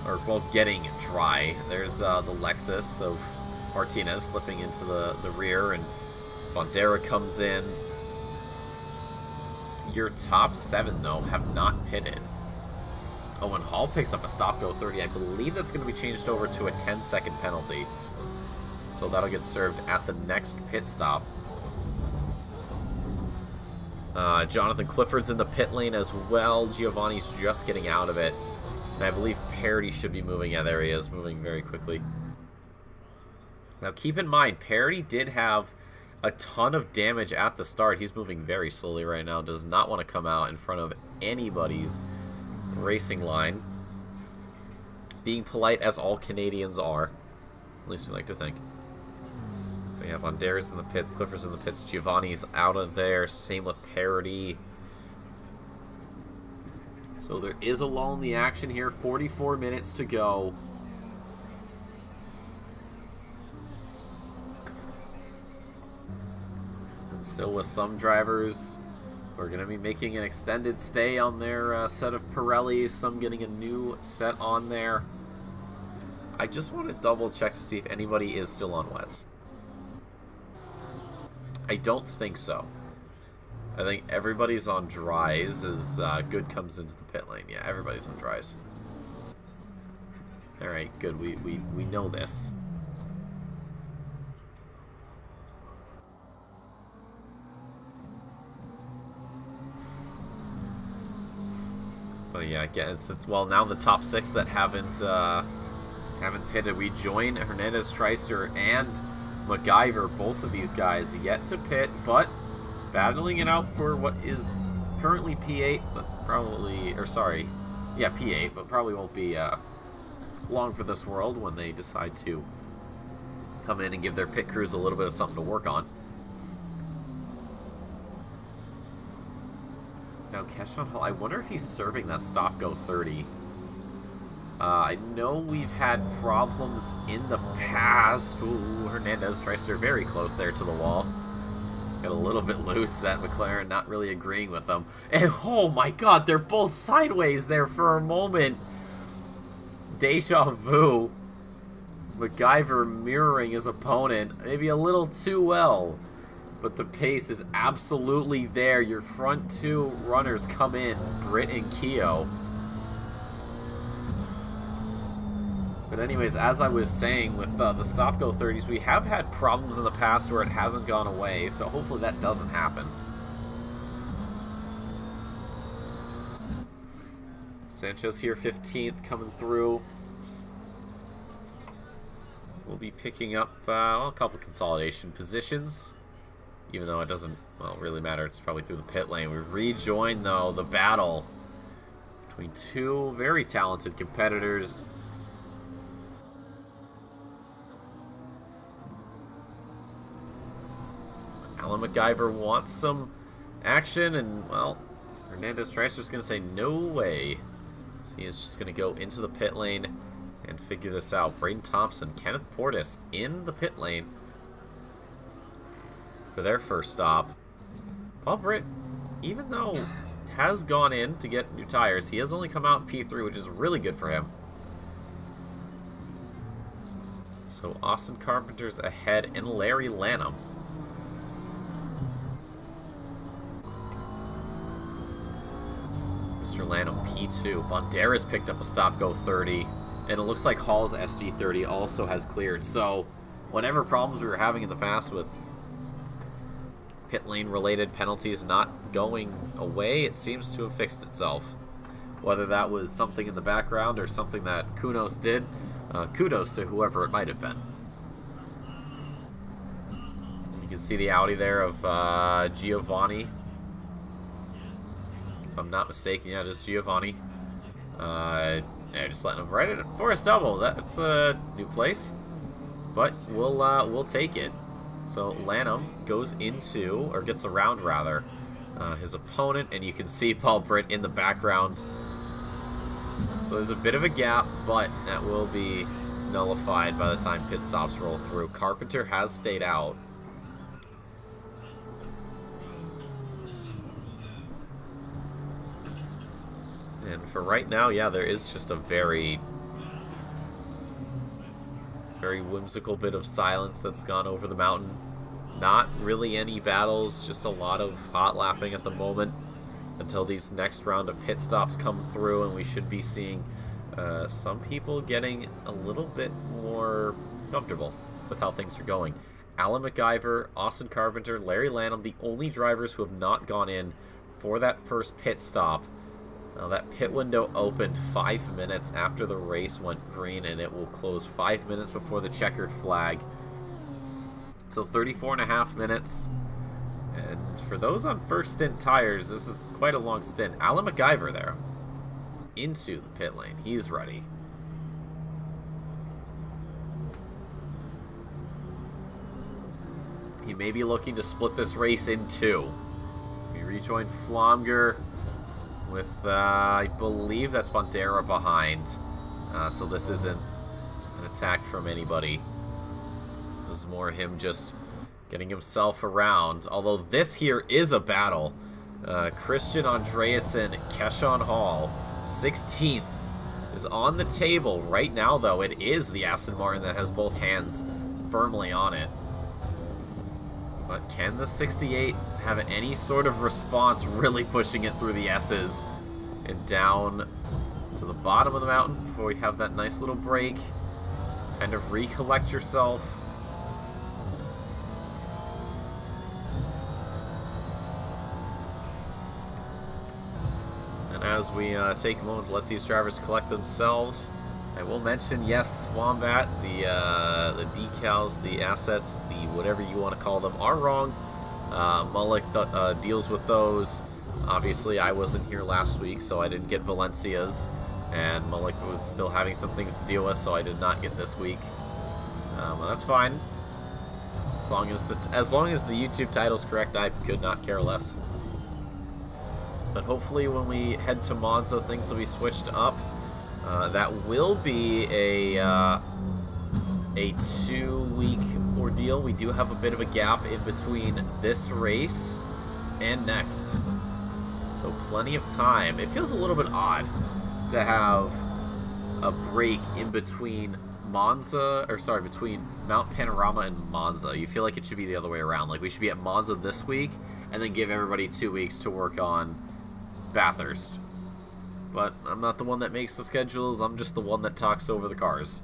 Or, well, getting dry. There's the Lexus of Martinez slipping into the rear, and Spondera comes in. Your top 7, though, have not pitted. Oh, and Hall picks up a stop-go 30. I believe that's going to be changed over to a 10-second penalty. So that'll get served at the next pit stop. Jonathan Clifford's in the pit lane as well. Giovanni's just getting out of it. And I believe Parity should be moving. Yeah, there he is, moving very quickly. Now, keep in mind, Parity did have a ton of damage at the start. He's moving very slowly right now. Does not want to come out in front of anybody's racing line. Being polite, as all Canadians are. At least we like to think. We have Banderas in the pits, Clifford's in the pits, Giovanni's out of there. Same with Parity. So there is a lull in the action here. 44 minutes to go. And still with some drivers, we're going to be making an extended stay on their set of Pirellis. Some getting a new set on there. I just want to double check to see if anybody is still on wets. I don't think so. I think everybody's on dries as Good comes into the pit lane. Yeah, everybody's on dries. Alright, good. We know this. But yeah, again, it's well, now the top 6 that haven't pitted. We join Hernandez, Treister, and MacGyver. Both of these guys yet to pit, but battling it out for what is currently P8, but probably, or sorry, yeah, P8, but probably won't be long for this world when they decide to come in and give their pit crews a little bit of something to work on. Now, Keshawn Hall, I wonder if he's serving that stop-go 30. I know we've had problems in the past. Ooh, Hernandez tries to very close there to the wall. Got a little bit loose, that McLaren not really agreeing with them. And oh my god, they're both sideways there for a moment. Deja vu. MacGyver mirroring his opponent, maybe a little too well. But the pace is absolutely there. Your front 2 runners come in, Britt and Keogh. But anyways, as I was saying, with the stop-go 30s, we have had problems in the past where it hasn't gone away, so hopefully that doesn't happen. Sanchez here, 15th, coming through. We'll be picking up a couple consolidation positions, even though it doesn't, well, really matter. It's probably through the pit lane. We rejoin, though, the battle between two very talented competitors. Alan MacGyver wants some action, and, well, Hernandez Tricer's going to say no way. So he is just going to go into the pit lane and figure this out. Braden Thompson, Kenneth Portis in the pit lane for their first stop. Paul Britt, even though has gone in to get new tires, he has only come out in P3, which is really good for him. So Austin Carpenter's ahead and Larry Lanham. Mr. Lanham P2. Banderas picked up a stop-go 30. And it looks like Hall's SG30 also has cleared. So whatever problems we were having in the past with pit lane related penalties not going away, it seems to have fixed itself. Whether that was something in the background or something that Kunos did, kudos to whoever it might have been. You can see the Audi there of Giovanni. If I'm not mistaken, yeah, it is Giovanni. Yeah, just letting him right in for a double. That's a new place, but we'll take it. So Lanham goes into, or gets around rather, his opponent, and you can see Paul Britt in the background. So there's a bit of a gap, but that will be nullified by the time pit stops roll through. Carpenter has stayed out. And for right now, yeah, there is just a very whimsical bit of silence that's gone over the mountain. Not really any battles, just a lot of hot lapping at the moment until these next round of pit stops come through, and we should be seeing some people getting a little bit more comfortable with how things are going. Alan MacGyver, Austin Carpenter, Larry Lanham, the only drivers who have not gone in for that first pit stop. Now that pit window opened 5 minutes after the race went green, and it will close 5 minutes before the checkered flag. So 34.5 minutes. And for those on first stint tires, this is quite a long stint. Alan MacGyver there into the pit lane. He's ready. He may be looking to split this race in two. We rejoin Flomger with, I believe that's Bandera behind. So this isn't an attack from anybody. This is more him just getting himself around. Although this here is a battle. Christian Andreasen, Keshawn Hall, 16th is on the table. Right now, though, it is the Aston Martin that has both hands firmly on it. But can the 68 have any sort of response, really pushing it through the S's and down to the bottom of the mountain before we have that nice little break? Kind of recollect yourself. And as we take a moment to let these drivers collect themselves, I will mention, yes, Wombat, the decals, the assets, the whatever you want to call them, are wrong. Mullock deals with those. Obviously, I wasn't here last week, so I didn't get Valencia's, and Mullock was still having some things to deal with, so I did not get this week. Well, that's fine. As long as the YouTube title's correct, I could not care less. But hopefully, when we head to Monza, things will be switched up. That will be a 2-week ordeal. We do have a bit of a gap in between this race and next. So plenty of time. It feels a little bit odd to have a break in between between Mount Panorama and Monza. You feel like it should be the other way around. Like we should be at Monza this week and then give everybody 2 weeks to work on Bathurst. But I'm not the one that makes the schedules, I'm just the one that talks over the cars.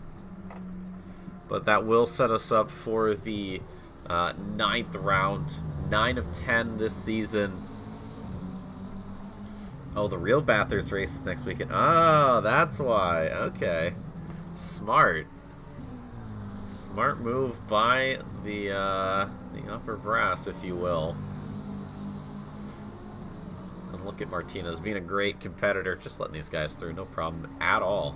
But that will set us up for the 9th round, 9 of 10 this season. Oh, the real Bathurst race is next weekend. Oh, that's why. Okay. Smart. Smart move by the upper brass, if you will. And look at Martinez being a great competitor, just letting these guys through. No problem at all.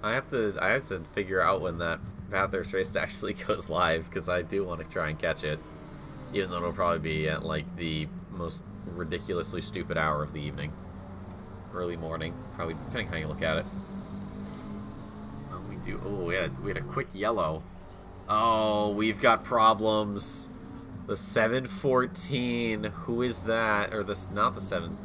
I have to figure out when that Bathurst race actually goes live, because I do want to try and catch it. Even though it'll probably be at, like, the most ridiculously stupid hour of the evening. Early morning, probably, depending how you look at it. Oh, we had a quick yellow. Oh, we've got problems. The 714. Who is that? Or this, not the 7.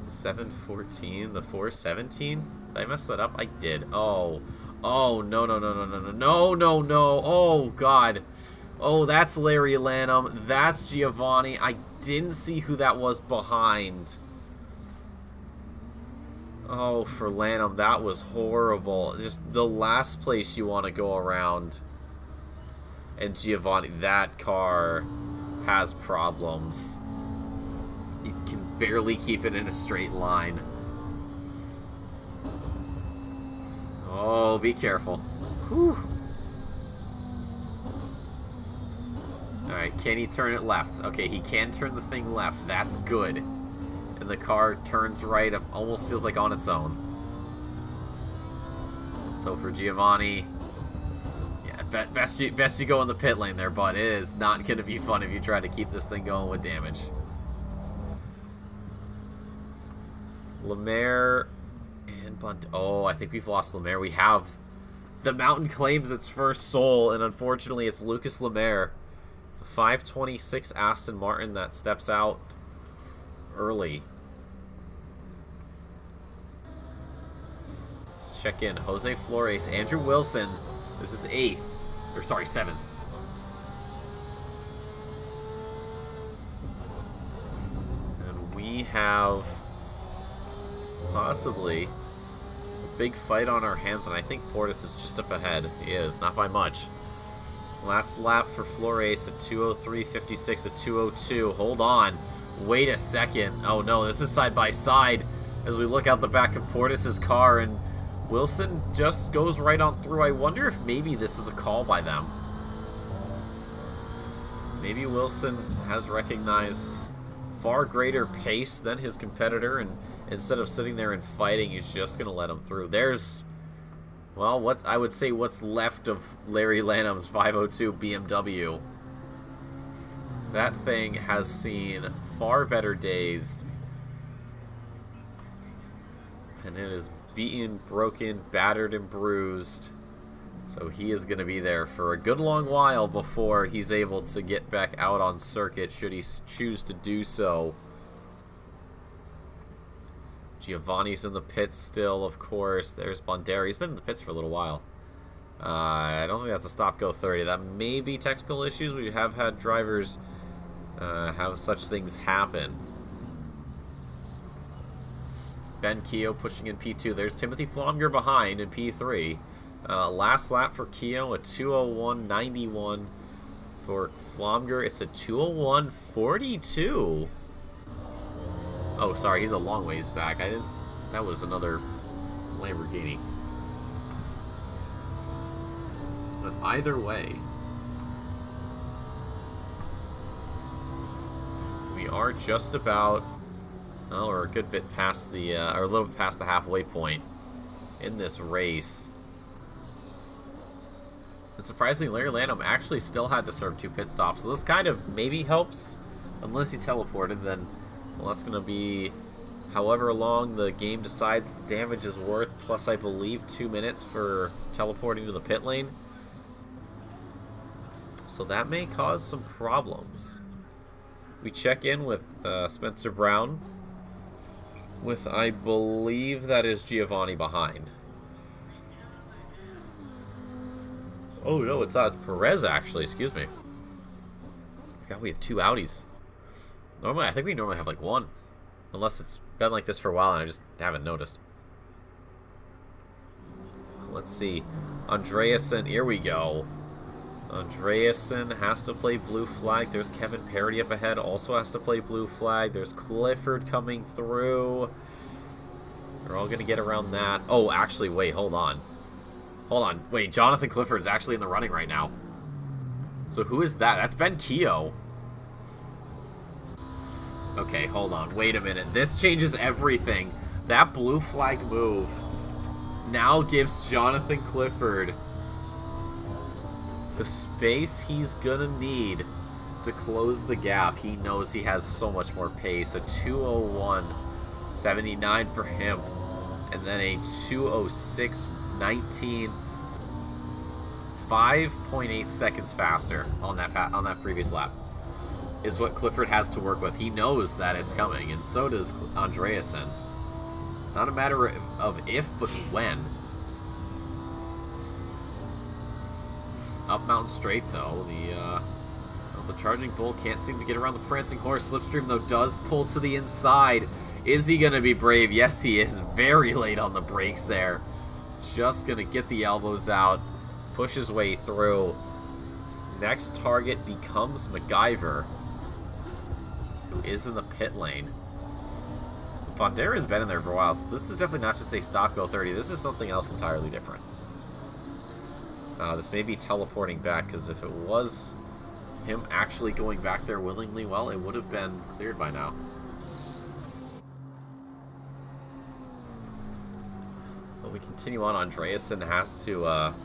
The 714. The 417. Did I mess that up? I did. Oh. Oh, no, no, no, no, no, no, no, no, no. Oh, God. Oh, that's Larry Lanham. That's Giovanni. I didn't see who that was behind. Oh, for Lanham, that was horrible. Just the last place you want to go around. And Giovanni, that car has problems. You can barely keep it in a straight line. Oh, be careful. Whew. Alright, can he turn it left? Okay, he can turn the thing left. That's good. And the car turns right. It almost feels like on its own. So for Giovanni, yeah, best you go in the pit lane there, bud. It is not going to be fun if you try to keep this thing going with damage. Lemaire and Bunt. Oh, I think we've lost Lemaire. We have. The Mountain claims its first soul, and unfortunately it's Lucas Lemaire. 526 Aston Martin that steps out early. Let's check in. Jose Flores, Andrew Wilson. This is 8th. Or sorry, 7th. And we have possibly a big fight on our hands, and I think Portis is just up ahead. He is, not by much. Last lap for Flores at 2:03.56 at 2:02. Hold on. Wait a second. Oh no, this is side by side as we look out the back of Portis's car, and Wilson just goes right on through. I wonder if maybe this is a call by them. Maybe Wilson has recognized far greater pace than his competitor, and instead of sitting there and fighting, he's just going to let him through. There's, well, I would say what's left of Larry Lanham's 502 BMW. That thing has seen far better days. And it is beaten, broken, battered, and bruised. So he is going to be there for a good long while before he's able to get back out on circuit, should he choose to do so. Giovanni's in the pits still, of course. There's Bondera. He's been in the pits for a little while. I don't think that's a stop-go 30. That may be technical issues. We have had drivers have such things happen. Ben Keogh pushing in P2. There's Timothy Flomger behind in P3. Last lap for Keogh, a 2:01.91. For Flomger, it's a 2:01.42. Oh, sorry, he's a long ways back. That was another Lamborghini. But either way, we are just about, well, we're a good bit past the, or a little bit past the halfway point in this race. And surprisingly, Larry Lanham actually still had to serve 2 pit stops. So this kind of maybe helps, unless he teleported, then, well, that's going to be however long the game decides the damage is worth, plus I believe 2 minutes for teleporting to the pit lane. So that may cause some problems. We check in with Spencer Brown with, I believe that is Giovanni behind. Oh no, it's not. It's Perez, actually. Excuse me. I forgot we have 2 Audis. Normally, I think we normally have like 1. Unless it's been like this for a while and I just haven't noticed. Let's see. Andreasen, here we go. Andreasen has to play blue flag. There's Kevin Parody up ahead, also has to play blue flag. There's Clifford coming through. They're all going to get around that. Oh, actually, wait, hold on. Hold on. Wait, Jonathan Clifford's actually in the running right now. So who is that? That's Ben Keogh. Okay, hold on. Wait a minute. This changes everything. That blue flag move now gives Jonathan Clifford the space he's gonna need to close the gap. He knows he has so much more pace. A 2:01.79 for him, and then a 2:06.19, 5.8 seconds faster on that previous lap is what Clifford has to work with. He knows that it's coming, and so does Andreasen. Not a matter of if, but when. Up Mountain Straight, though, the Charging Bull can't seem to get around the Prancing Horse. Slipstream, though, does pull to the inside. Is he going to be brave? Yes, he is. Very late on the brakes there. Just going to get the elbows out, push his way through. Next target becomes MacGyver, who is in the pit lane. Bandera's been in there for a while, so this is definitely not just a stock go 30. This is something else entirely different. This may be teleporting back, because if it was him actually going back there willingly, well, it would have been cleared by now. But we continue on. Andreasen has to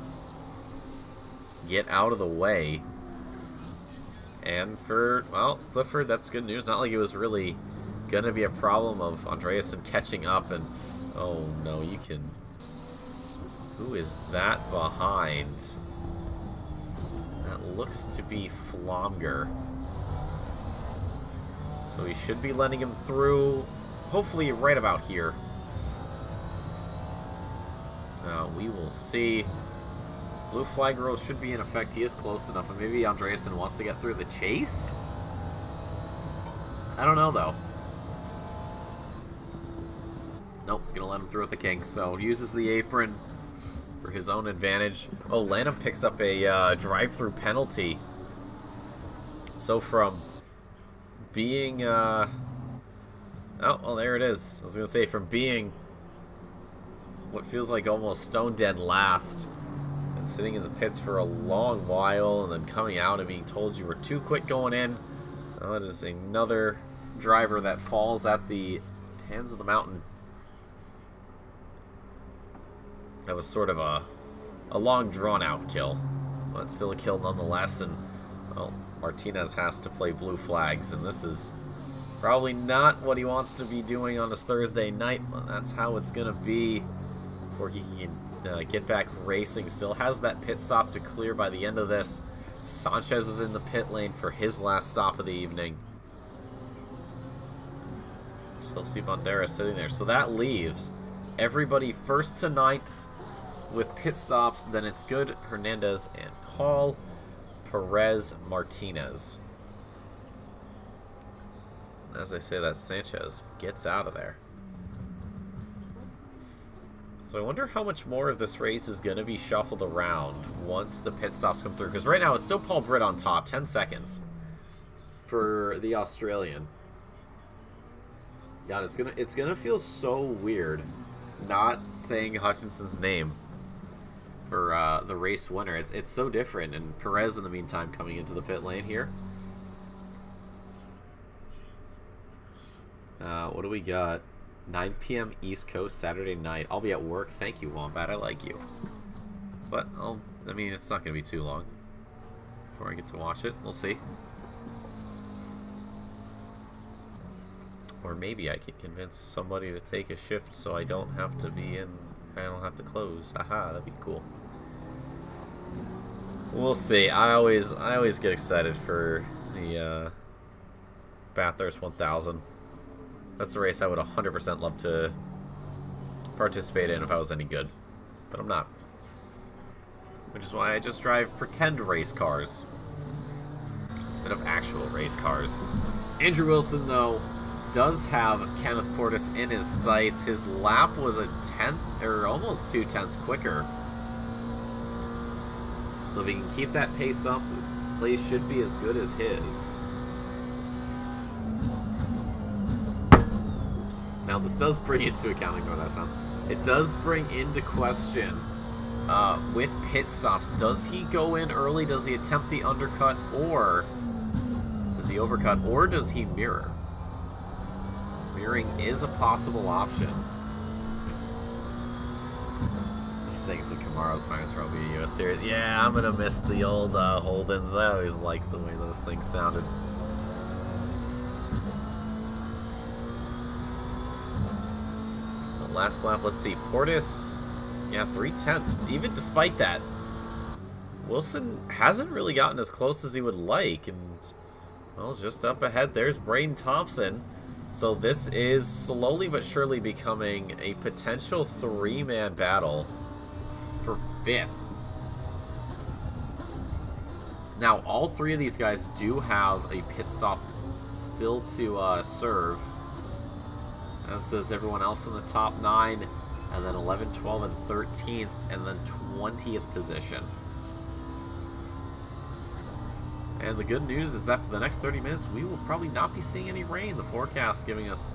get out of the way. And for, well, Clifford, that's good news. Not like it was really going to be a problem of Andreasen catching up and... Oh, no, you can... Who is that behind? That looks to be Flomger. So he should be letting him through, hopefully right about here. We will see. Blue flag rule should be in effect. He is close enough, and maybe Andreasen wants to get through the chase? I don't know, though. Nope, gonna let him through with the king. So uses the apron for his own advantage. Oh, Lanham picks up a drive-through penalty. So from being... Oh, well, there it is. I was gonna say, from being what feels like almost stone dead last, and sitting in the pits for a long while, and then coming out and being told you were too quick going in. Well, that is another driver that falls at the hands of the mountain. That was sort of a long, drawn-out kill, but still a kill nonetheless. And, well, Martinez has to play blue flags, and this is probably not what he wants to be doing on his Thursday night, but that's how it's going to be before he can get back racing. Still has that pit stop to clear by the end of this. Sanchez is in the pit lane for his last stop of the evening. Still see Bandera sitting there. So that leaves everybody first to ninth with pit stops. Then it's Good, Hernandez, and Hall, Perez, Martinez. As I say that, Sanchez gets out of there. So I wonder how much more of this race is going to be shuffled around once the pit stops come through. Because right now it's still Paul Britt on top, 10 seconds for the Australian. God, it's gonna feel so weird not saying Hutchinson's name for the race winner. It's so different. And Perez in the meantime coming into the pit lane here. What do we got? 9 p.m. East Coast, Saturday night. I'll be at work. Thank you, Wombat. I like you. But, I mean, it's not going to be too long before I get to watch it. We'll see. Or maybe I can convince somebody to take a shift so I don't have to be in... I don't have to close. Haha, that'd be cool. We'll see. I always get excited for the Bathurst 1000. That's a race I would 100% love to participate in if I was any good. But I'm not. Which is why I just drive pretend race cars instead of actual race cars. Andrew Wilson, though, does have Kenneth Portis in his sights. His lap was a tenth, or almost 2 tenths quicker. So if he can keep that pace up, his place should be as good as his. Oops. Now this does bring into account, ignore that sound. It does bring into question with pit stops. Does he go in early? Does he attempt the undercut, or does he overcut, or does he mirror? Mirroring is a possible option. He's saying some Camaro's finest for LB US Series. Yeah, I'm gonna miss the old Holdens. I always liked the way those things sounded. The last lap, let's see. Portis, yeah, 3/10. Even despite that, Wilson hasn't really gotten as close as he would like. And, well, just up ahead, there's Braden Thompson. So this is slowly but surely becoming a potential three-man battle for 5th. Now, all three of these guys do have a pit stop still to serve, as does everyone else in the top 9, and then 11, 12, and 13th, and then 20th position. And the good news is that for the next 30 minutes, we will probably not be seeing any rain. The forecast giving us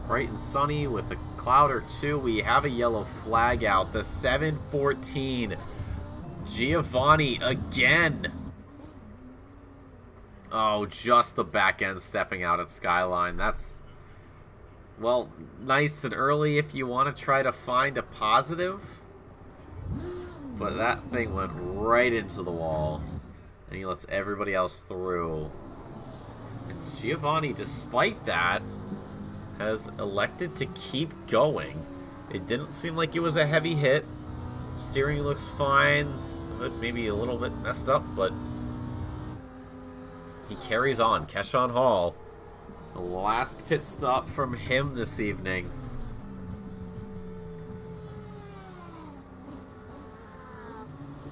bright and sunny with a cloud or two. We have a yellow flag out. The 714. Giovanni again. Oh, just the back end stepping out at Skyline. That's, well, nice and early if you want to try to find a positive. But that thing went right into the wall. And he lets everybody else through. And Giovanni, despite that, has elected to keep going. It didn't seem like it was a heavy hit. Steering looks fine. Maybe a little bit messed up, but he carries on. Keshawn Hall, the last pit stop from him this evening.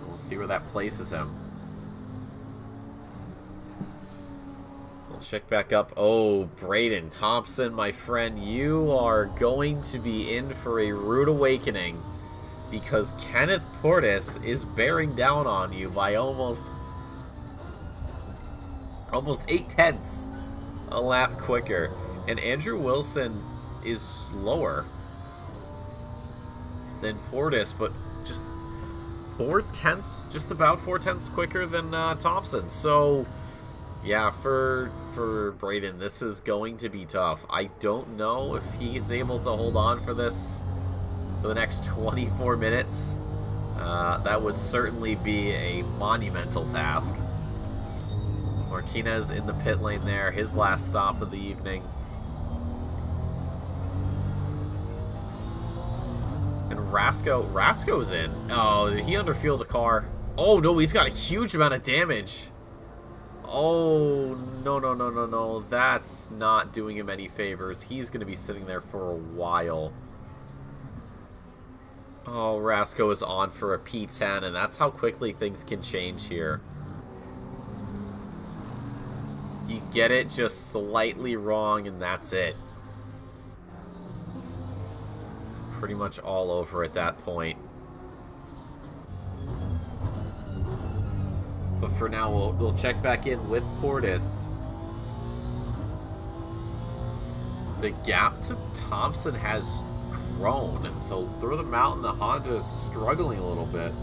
We'll see where that places him. We'll check back up. Oh, Braden Thompson, my friend, you are going to be in for a rude awakening, because Kenneth Portis is bearing down on you by almost 8/10 a lap quicker. And Andrew Wilson is slower than Portis, but just 4/10, just about 4/10 quicker than Thompson. So yeah, for Braden, this is going to be tough. I don't know if he's able to hold on for this for the next 24 minutes. That would certainly be a monumental task. Martinez in the pit lane there, his last stop of the evening. And Rasko's in. Oh, did he underfuel the car? Oh no, he's got a huge amount of damage. Oh, no. That's not doing him any favors. He's going to be sitting there for a while. Oh, Rasko is on for a P10, and that's how quickly things can change here. You get it just slightly wrong, and that's it. It's pretty much all over at that point. But for now, we'll check back in with Portis. The gap to Thompson has grown, so through the mountain, the Honda is struggling a little bit.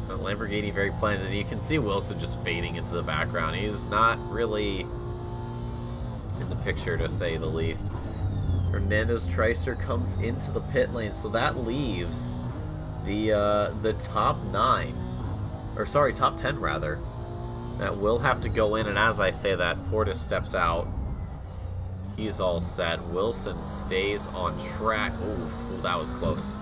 The Lamborghini very planned, and you can see Wilson just fading into the background. He's not really in the picture, to say the least. Hernandez Tricer comes into the pit lane, so that leaves the top 9, or sorry, top 10 rather, that will have to go in. And as I say that, Portis steps out. He's all set. Wilson stays on track. Ooh, that was close.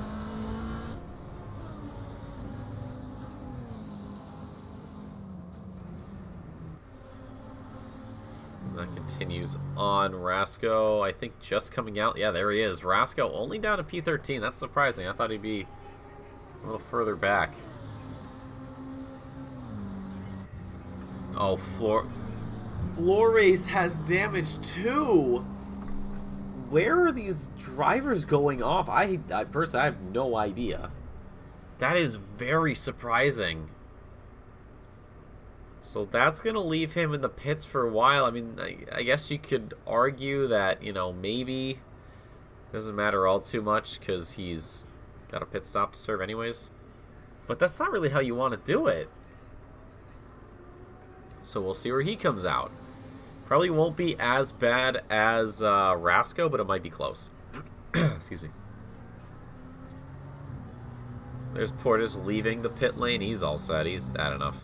That continues on. Rasko, I think, just coming out. Yeah, there he is. Rasko only down to P13. That's surprising. I thought he'd be a little further back. Oh, Flores has damage too. where are these drivers going off? I personally, I have no idea. That is very surprising. So that's going to leave him in the pits for a while. I mean, I guess you could argue that, you know, maybe it doesn't matter all too much because he's got a pit stop to serve anyways. But that's not really how you want to do it. So we'll see where he comes out. Probably won't be as bad as Rasco, but it might be close. Excuse me. There's Portis leaving the pit lane. He's all set. He's had enough.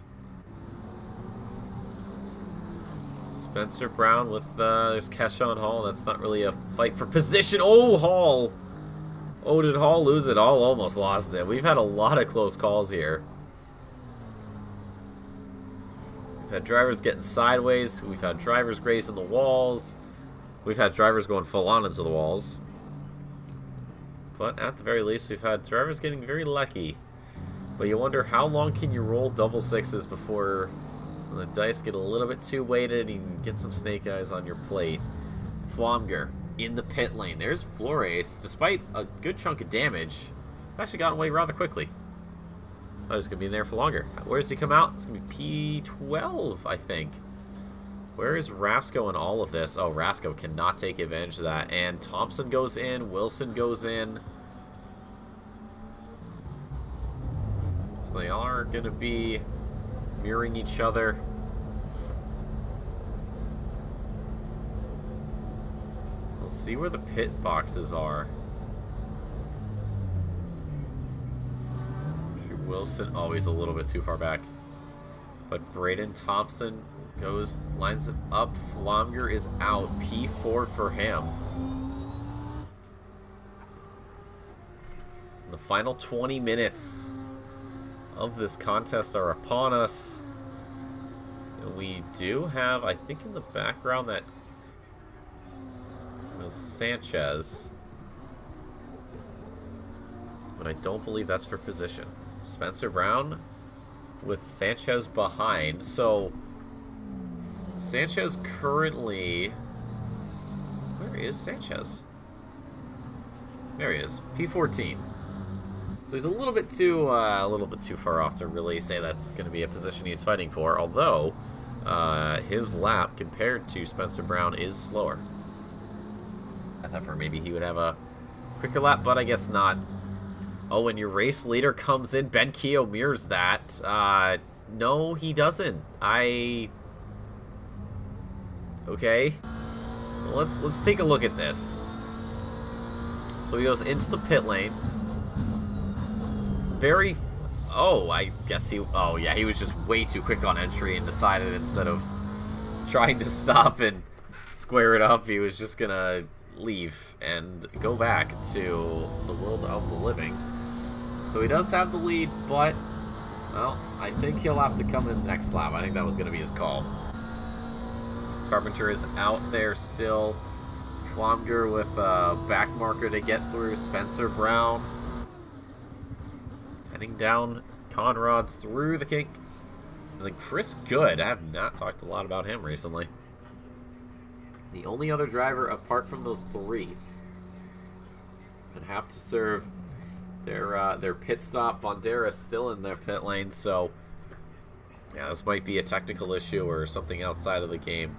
Spencer Brown with, there's Keshawn Hall. That's not really a fight for position. Oh, Hall. Oh, did Hall lose it? Hall almost lost it. We've had a lot of close calls here. We've had drivers getting sideways. We've had drivers grazing the walls. We've had drivers going full on into the walls. But at the very least, we've had drivers getting very lucky. But you wonder, how long can you roll double sixes before the dice get a little bit too weighted and you can get some snake eyes on your plate? Flomger in the pit lane. There's Flores. Despite a good chunk of damage, actually got away rather quickly. I thought he was going to be in there for longer. Where does he come out? It's going to be P12, I think. Where is Rasco in all of this? Oh, Rasco cannot take advantage of that. And Thompson goes in. Wilson goes in. So they all are going to be mirroring each other. We'll see where the pit boxes are. Wilson always a little bit too far back. But Braden Thompson lines it up. Flomger is out. P4 for him. The final 20 minutes of this contest are upon us. And we do have, I think in the background, that was Sanchez. But I don't believe that's for position. Spencer Brown with Sanchez behind. So Sanchez currently, where is Sanchez? There he is, P14. So he's a little bit too far off to really say that's going to be a position he's fighting for. Although his lap compared to Spencer Brown is slower. I thought for maybe he would have a quicker lap, but I guess not. Oh, and your race leader comes in. Ben Keogh mirrors that. No, he doesn't. Okay. Well, let's take a look at this. So he goes into the pit lane. Oh, I guess he... Oh, yeah, he was just way too quick on entry and decided instead of trying to stop and square it up, he was just gonna leave and go back to the world of the living. So he does have the lead, but, well, I think he'll have to come in the next lap. I think that was going to be his call. Carpenter is out there still. Flomger with a back marker to get through. Spencer Brown heading down Conrod's through the kink. And then Chris Good. I have not talked a lot about him recently. The only other driver apart from those three that have to serve their pit stop. Banderas still in their pit lane, so yeah, this might be a technical issue or something outside of the game.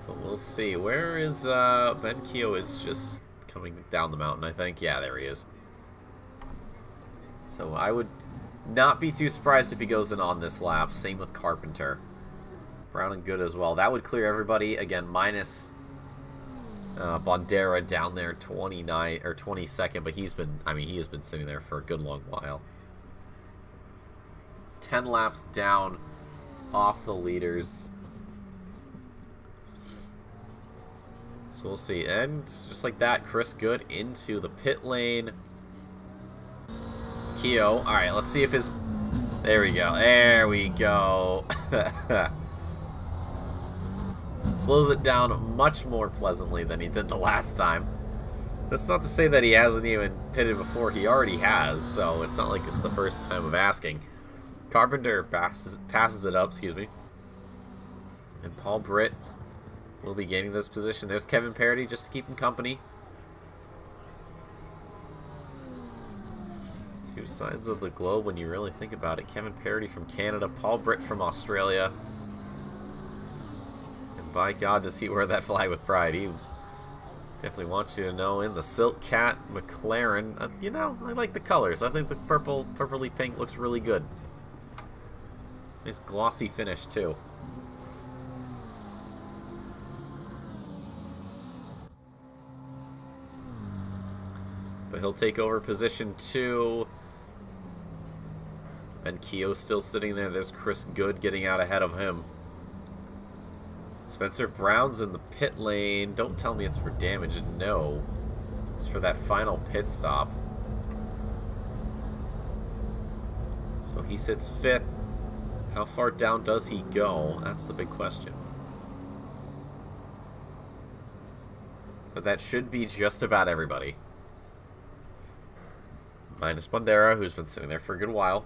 But we'll see. Where is Ben Keogh? Is just coming down the mountain, I think. Yeah, there he is. So I would not be too surprised if he goes in on this lap. Same with Carpenter. Brown and Good as well. That would clear everybody. Again, minus Bandera down there 29 or 22nd, but he has been sitting there for a good long while. 10 laps down off the leaders. So we'll see. And just like that, Chris Good into the pit lane. Keogh. Alright, let's see if his... There we go. There we go. Slows it down much more pleasantly than he did the last time. That's not to say that he hasn't even pitted before. He already has, so it's not like it's the first time of asking. Carpenter passes it up, excuse me. And Paul Britt will be gaining this position. There's Kevin Parody just to keep him company. Two sides of the globe when you really think about it. Kevin Parody from Canada, Paul Britt from Australia. And by God, does he wear that flag with pride. He definitely wants you to know in the Silk Cat McLaren. You know, I like the colors. I think the purpley pink looks really good. Nice glossy finish too. But he'll take over position 2. Ben Keogh's still sitting there. There's Chris Good getting out ahead of him. Spencer Brown's in the pit lane. Don't tell me it's for damage. No. It's for that final pit stop. So he sits 5th. How far down does he go? That's the big question. But that should be just about everybody. Minus Bandera, who's been sitting there for a good while.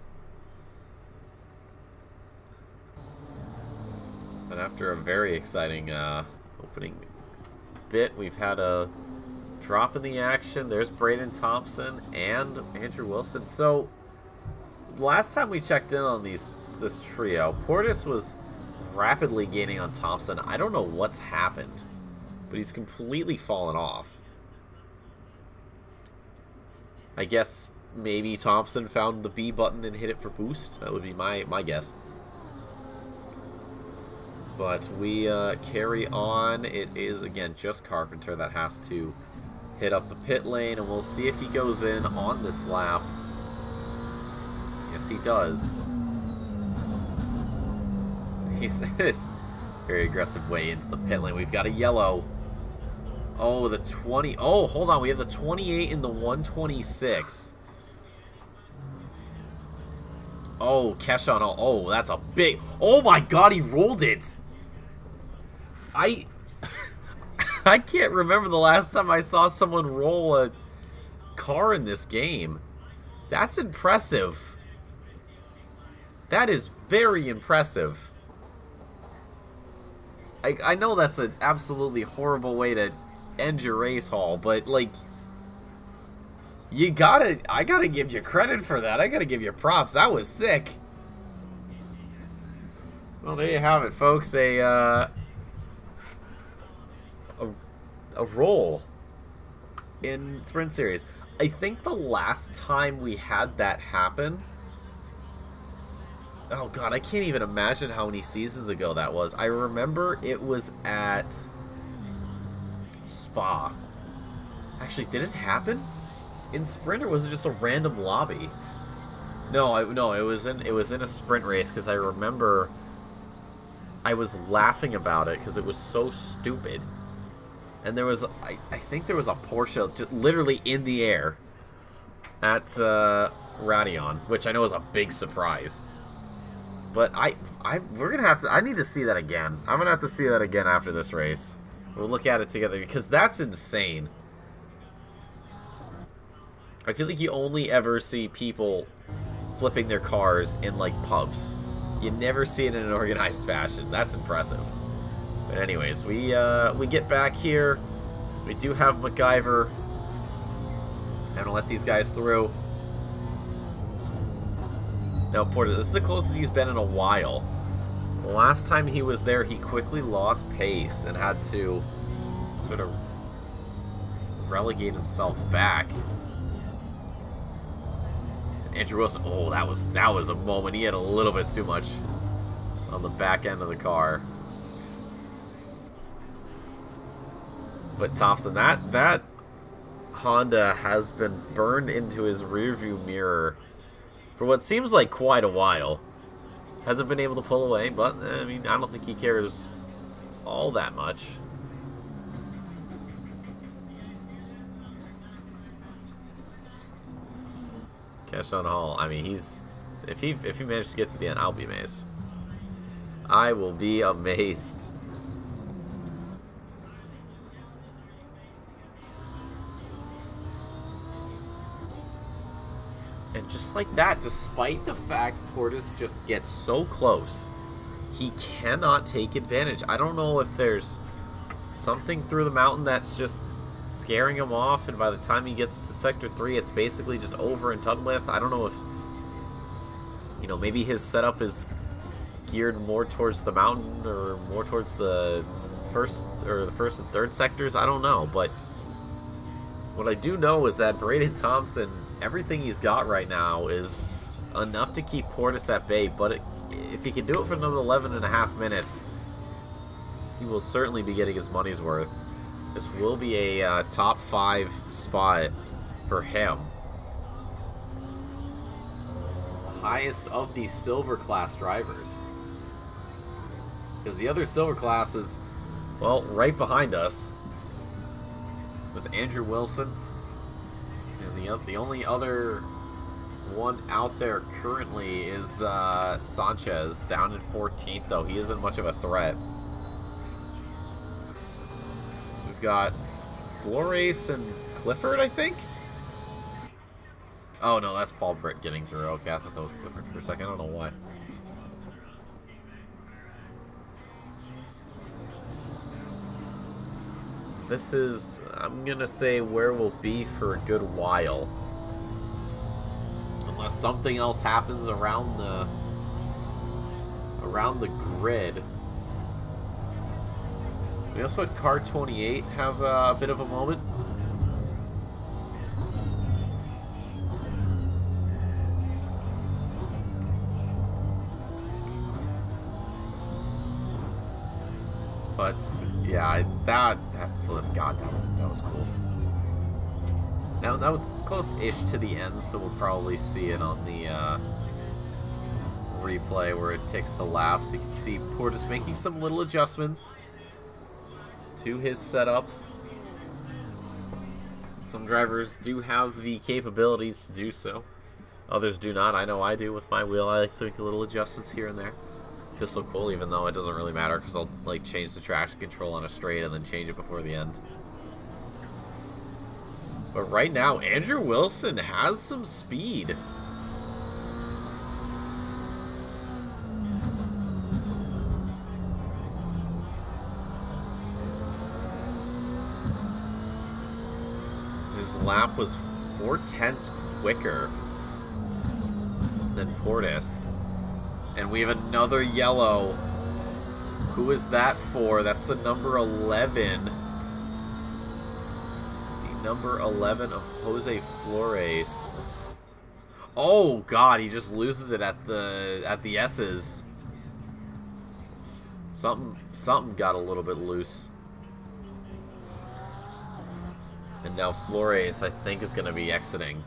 And after a very exciting opening bit, we've had a drop in the action. There's Braden Thompson and Andrew Wilson. So, last time we checked in on this trio, Portis was rapidly gaining on Thompson. I don't know what's happened, but he's completely fallen off. I guess maybe Thompson found the B button and hit it for boost. That would be my guess. But we carry on. It is, again, just Carpenter that has to hit up the pit lane, and we'll see if he goes in on this lap. Yes, he does. He's this very aggressive way into the pit lane. We've got a yellow. Oh, the 20. Oh, hold on. We have the 28 and the 126. Oh, Keshawn. Oh, that's a big. Oh my God, he rolled it. I can't remember the last time I saw someone roll a car in this game. That's impressive. That is very impressive. I know that's an absolutely horrible way to end your race, Hall, but like, I gotta give you credit for that. I gotta give you props. That was sick. Well, there you have it, folks. A roll in Sprint Series. I think the last time we had that happen, oh God, I can't even imagine how many seasons ago that was. I remember it was at Spa. Actually, did it happen in Sprint, or was it just a random lobby? No, it was in a Sprint race, because I remember I was laughing about it because it was so stupid. And there was, I think there was a Porsche just literally in the air at Radeon, which I know is a big surprise. But we're gonna have to. I need to see that again. I'm gonna have to see that again after this race. We'll look at it together, because that's insane. I feel like you only ever see people flipping their cars in like pubs. You never see it in an organized fashion. That's impressive. But anyways, we get back here. We do have MacGyver. I'm gonna let these guys through. Now, Porter, this is the closest he's been in a while. The last time he was there, he quickly lost pace and had to sort of relegate himself back. Andrew Wilson, oh, that was a moment. He had a little bit too much on the back end of the car. But Thompson, that Honda has been burned into his rearview mirror for what seems like quite a while. Hasn't been able to pull away, but I mean, I don't think he cares all that much. Keshawn Hall, I mean, if he manages to get to the end, I'll be amazed. I will be amazed. And just like that, despite the fact Portis just gets so close, he cannot take advantage. I don't know if there's something through the mountain that's just scaring him off, and by the time he gets to Sector 3, it's basically just over and done with. I don't know if, you know, maybe his setup is geared more towards the mountain or more towards the first and third sectors. I don't know, but what I do know is that Braden Thompson, everything he's got right now is enough to keep Portis at bay, but if he can do it for another 11.5 minutes, he will certainly be getting his money's worth. This will be a top 5 spot for him. The highest of the silver class drivers. Because the other silver class is, well, right behind us with Andrew Wilson. And the only other one out there currently is Sanchez, down in 14th, though. He isn't much of a threat. We've got Flores and Clifford, I think? Oh, no, that's Paul Britt getting through. Okay, I thought that was Clifford for a second. I don't know why. This is, I'm going to say, where we'll be for a good while. Unless something else happens around the grid. We also had Car 28 have a bit of a moment. But yeah, that flip, God, that was cool. Now that was close-ish to the end, so we'll probably see it on the replay where it takes the laps. You can see Portis making some little adjustments to his setup. Some drivers do have the capabilities to do so. Others do not. I know I do with my wheel. I like to make little adjustments here and there. Feels so cool, even though it doesn't really matter, because I'll like change the traction control on a straight and then change it before the end. But right now, Andrew Wilson has some speed. His lap was 4/10 quicker than Portis. And we have another yellow. Who is that for? That's the number 11. The number 11 of Jose Flores. Oh God, he just loses it at the S's. Something got a little bit loose. And now Flores, I think, is going to be exiting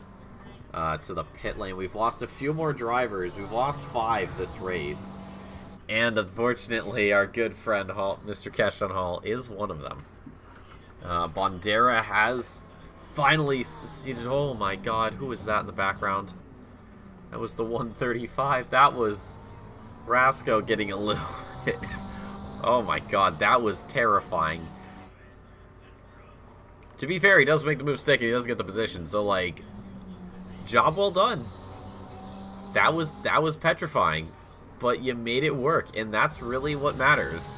to the pit lane. We've lost a few more drivers. We've lost 5 this race. And unfortunately, our good friend, Mr. Keston Hall, is one of them. Bandera has finally succeeded. Oh my God, who is that in the background? That was the 135. That was Rasco getting a little hit. Oh my God, that was terrifying. To be fair, he does make the move stick and he doesn't get the position. So, like, job well done. That was petrifying. But you made it work, and that's really what matters.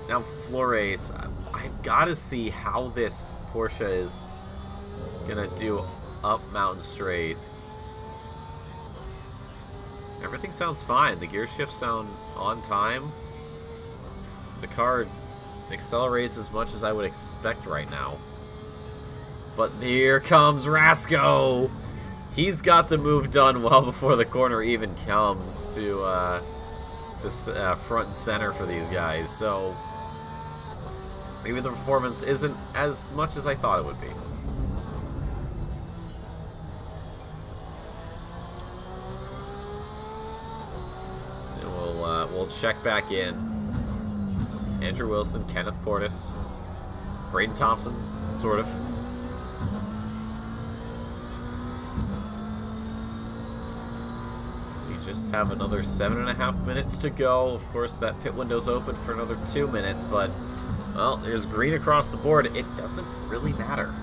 Now, Flores, I've got to see how this Porsche is going to do up Mountain Straight. Everything sounds fine. The gear shifts sound on time. The car accelerates as much as I would expect right now. But here comes Rasco. He's got the move done well before the corner even comes to front and center for these guys. So maybe the performance isn't as much as I thought it would be. And we'll check back in. Andrew Wilson, Kenneth Portis, Braden Thompson, sort of. Just have another 7.5 minutes to go. Of course, that pit window's open for another 2 minutes, but, well, there's green across the board. It doesn't really matter.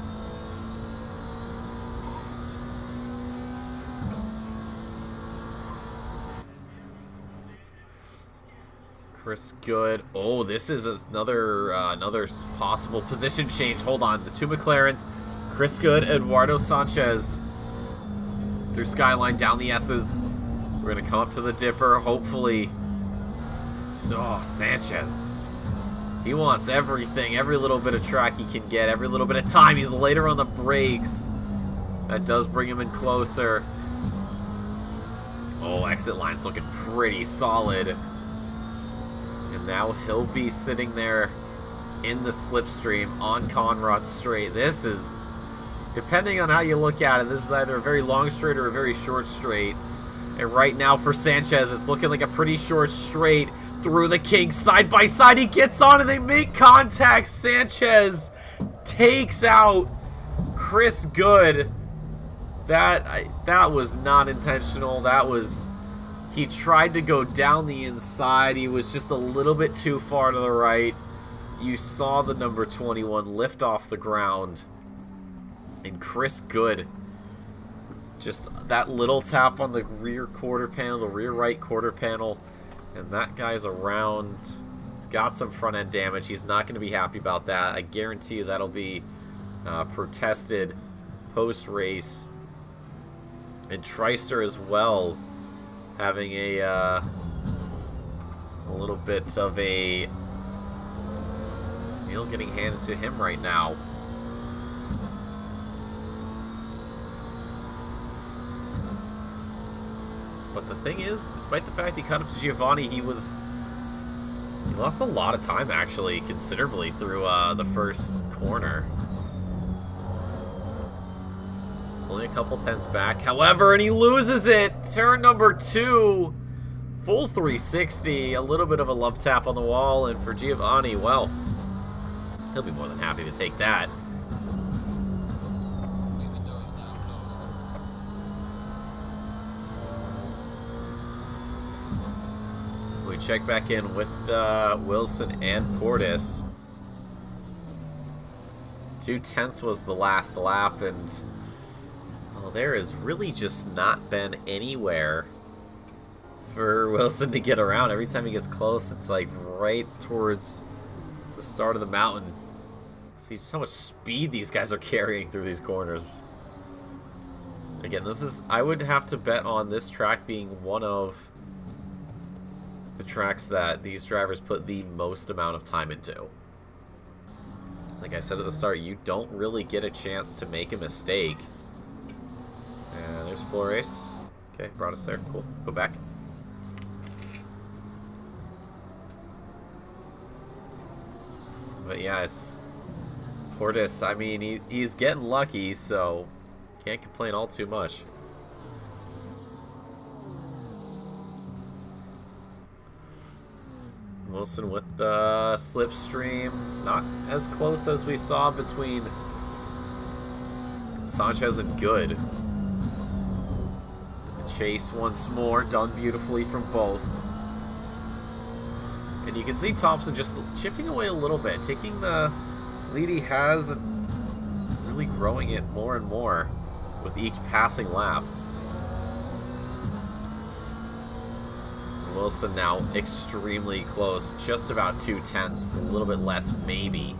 Chris Good. Oh, this is another possible position change. Hold on. The two McLarens. Chris Good, Eduardo Sanchez. Through Skyline, down the S's. We're going to come up to the Dipper, hopefully. Oh, Sanchez. He wants everything, every little bit of track he can get, every little bit of time. He's later on the brakes. That does bring him in closer. Oh, exit line's looking pretty solid. And now he'll be sitting there in the slipstream on Conrad Straight. This is, depending on how you look at it, this is either a very long straight or a very short straight. And right now for Sanchez, it's looking like a pretty short straight through the Kings. Side by side, he gets on and they make contact. Sanchez takes out Chris Good. That was not intentional. That was, he tried to go down the inside. He was just a little bit too far to the right. You saw the number 21 lift off the ground. And Chris Good, just that little tap on the rear quarter panel, the rear right quarter panel, and that guy's around. He's got some front end damage. He's not going to be happy about that. I guarantee you that'll be protested post race. And Treister as well, having a little bit of a meal getting handed to him right now. But the thing is, despite the fact he caught up to Giovanni, he lost a lot of time, actually, considerably through the first corner. It's only a couple tenths back, however, and he loses it. Turn number 2, full 360, a little bit of a love tap on the wall, and for Giovanni, well, he'll be more than happy to take that. Check back in with Wilson and Portis. 2/10 was the last lap, and well, there has really just not been anywhere for Wilson to get around. Every time he gets close, it's like right towards the start of the mountain. See just how much speed these guys are carrying through these corners. Again, I would have to bet on this track being one of the tracks that these drivers put the most amount of time into. Like I said at the start, you don't really get a chance to make a mistake. And there's Flores. Okay, brought us there. Cool. Go back. But yeah, it's Portis. I mean, he's getting lucky, so can't complain all too much. Wilson with the slipstream, not as close as we saw between Sanchez and Good. The chase once more, done beautifully from both. And you can see Thompson just chipping away a little bit, taking the lead he has and really growing it more and more with each passing lap. Wilson now extremely close, just about 2/10, a little bit less maybe.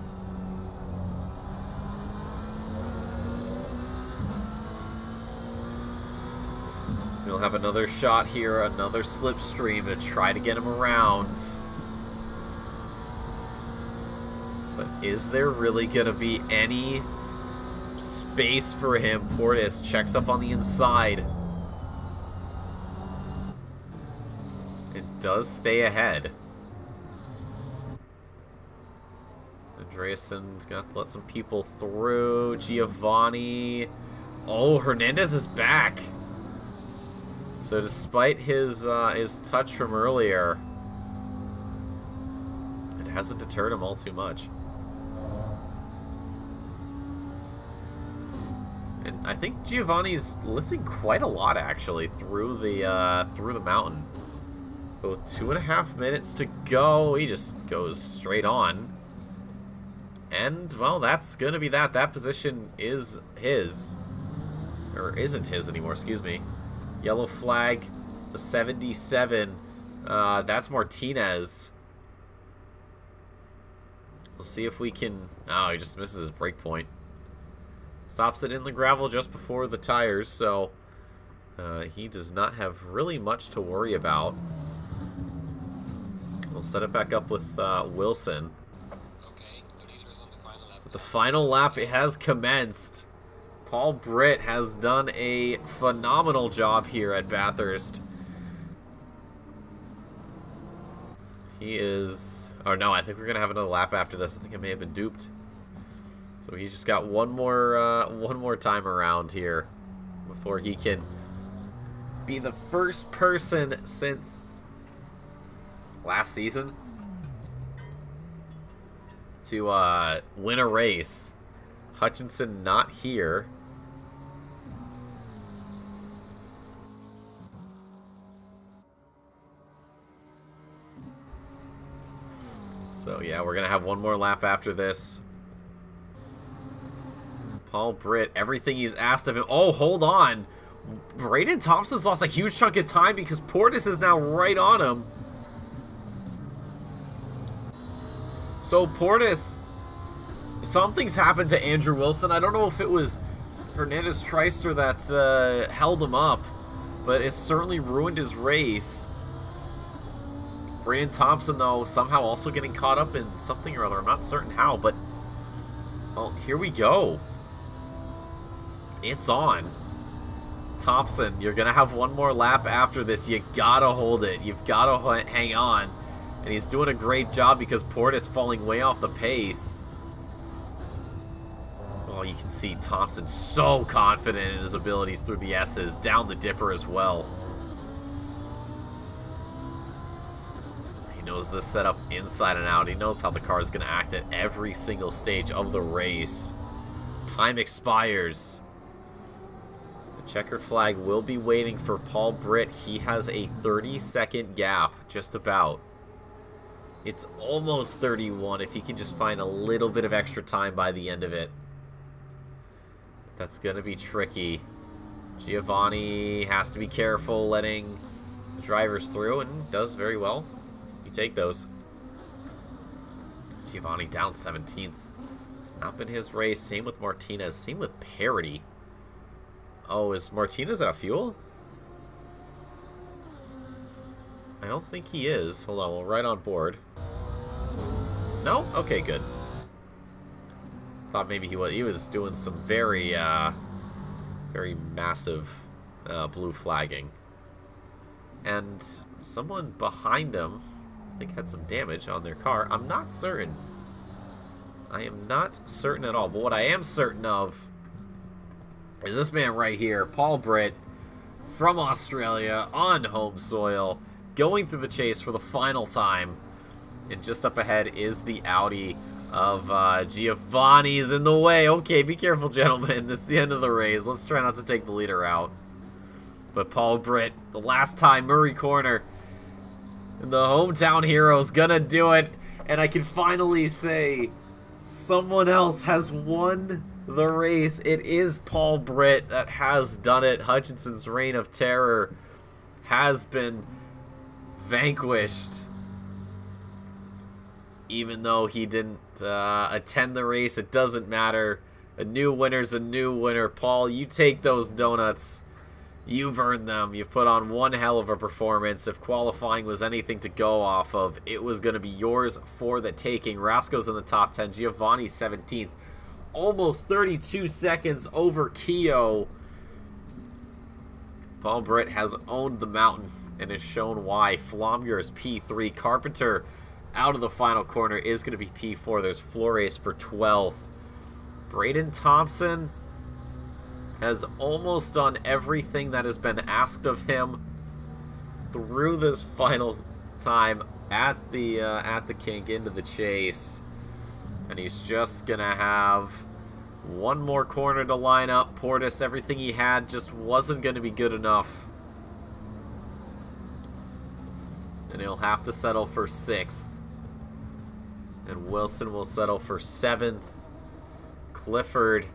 We'll have another shot here, another slipstream to try to get him around. But is there really going to be any space for him? Portis checks up on the inside. Does stay ahead. Andreassen's got to let some people through. Giovanni. Oh, Hernandez is back. So despite his touch from earlier, it hasn't deterred him all too much. And I think Giovanni's lifting quite a lot actually through the mountain. With 2.5 minutes to go, he just goes straight on. And, well, that's going to be that. That position is his. Or isn't his anymore, excuse me. Yellow flag, the 77. That's Martinez. We'll see if we can... Oh, he just misses his brake point. Stops it in the gravel just before the tires, so he does not have really much to worry about. We'll set it back up with Wilson. But the final lap, it has commenced. Paul Britt has done a phenomenal job here at Bathurst. He is... Oh no, I think we're going to have another lap after this. I think I may have been duped. So he's just got one more time around here before he can be the first person since last season to win a race. Hutchinson not here. So yeah, we're gonna have one more lap after this. Paul Britt, everything he's asked of him. Oh, hold on. Braden Thompson's lost a huge chunk of time because Portis is now right on him. So Portis, something's happened to Andrew Wilson. I don't know if it was Hernandez Treister that held him up, but it certainly ruined his race. Braden Thompson, though, somehow also getting caught up in something or other. I'm not certain how, but well, here we go. It's on. Thompson, you're going to have one more lap after this. You got to hold it. You've got to hang on. And he's doing a great job because Portis falling way off the pace. Oh, you can see Thompson so confident in his abilities through the S's. Down the dipper as well. He knows this setup inside and out. He knows how the car is going to act at every single stage of the race. Time expires. Checkered flag will be waiting for Paul Britt. He has a 30-second gap, just about. It's almost 31 if he can just find a little bit of extra time by the end of it. That's going to be tricky. Giovanni has to be careful letting the drivers through and does very well. You take those. Giovanni down 17th. It's not been his race. Same with Martinez. Same with Parity. Oh, is Martinez out of fuel? I don't think he is. Hold on, we'll right on board. No? Okay, good. Thought maybe he was. He was doing some very, very massive blue flagging. And someone behind him, I think, had some damage on their car. I'm not certain. I am not certain at all. But what I am certain of is this man right here, Paul Britt, from Australia, on home soil, going through the chase for the final time. And just up ahead is the Audi of Giovanni's in the way. Okay, be careful, gentlemen. It's the end of the race. Let's try not to take the leader out. But Paul Britt, the last time, Murray Corner. And the hometown hero's gonna do it. And I can finally say someone else has won the race. It is Paul Britt that has done it. Hutchinson's reign of terror has been vanquished. Even though he didn't attend the race, it doesn't matter. A new winner's a new winner. Paul, you take those donuts. You've earned them. You've put on one hell of a performance. If qualifying was anything to go off of, it was going to be yours for the taking. Rasco's in the top 10. Giovanni 17th. Almost 32 seconds over Keogh. Paul Britt has owned the mountain and has shown why. Flomger is P3. Carpenter out of the final corner is going to be P4. There's Flores for 12th. Braden Thompson has almost done everything that has been asked of him through this final time at the kink into the chase. And he's just going to have one more corner to line up. Portis, everything he had just wasn't going to be good enough. And he'll have to settle for 6th. And Wilson will settle for 7th. Clifford,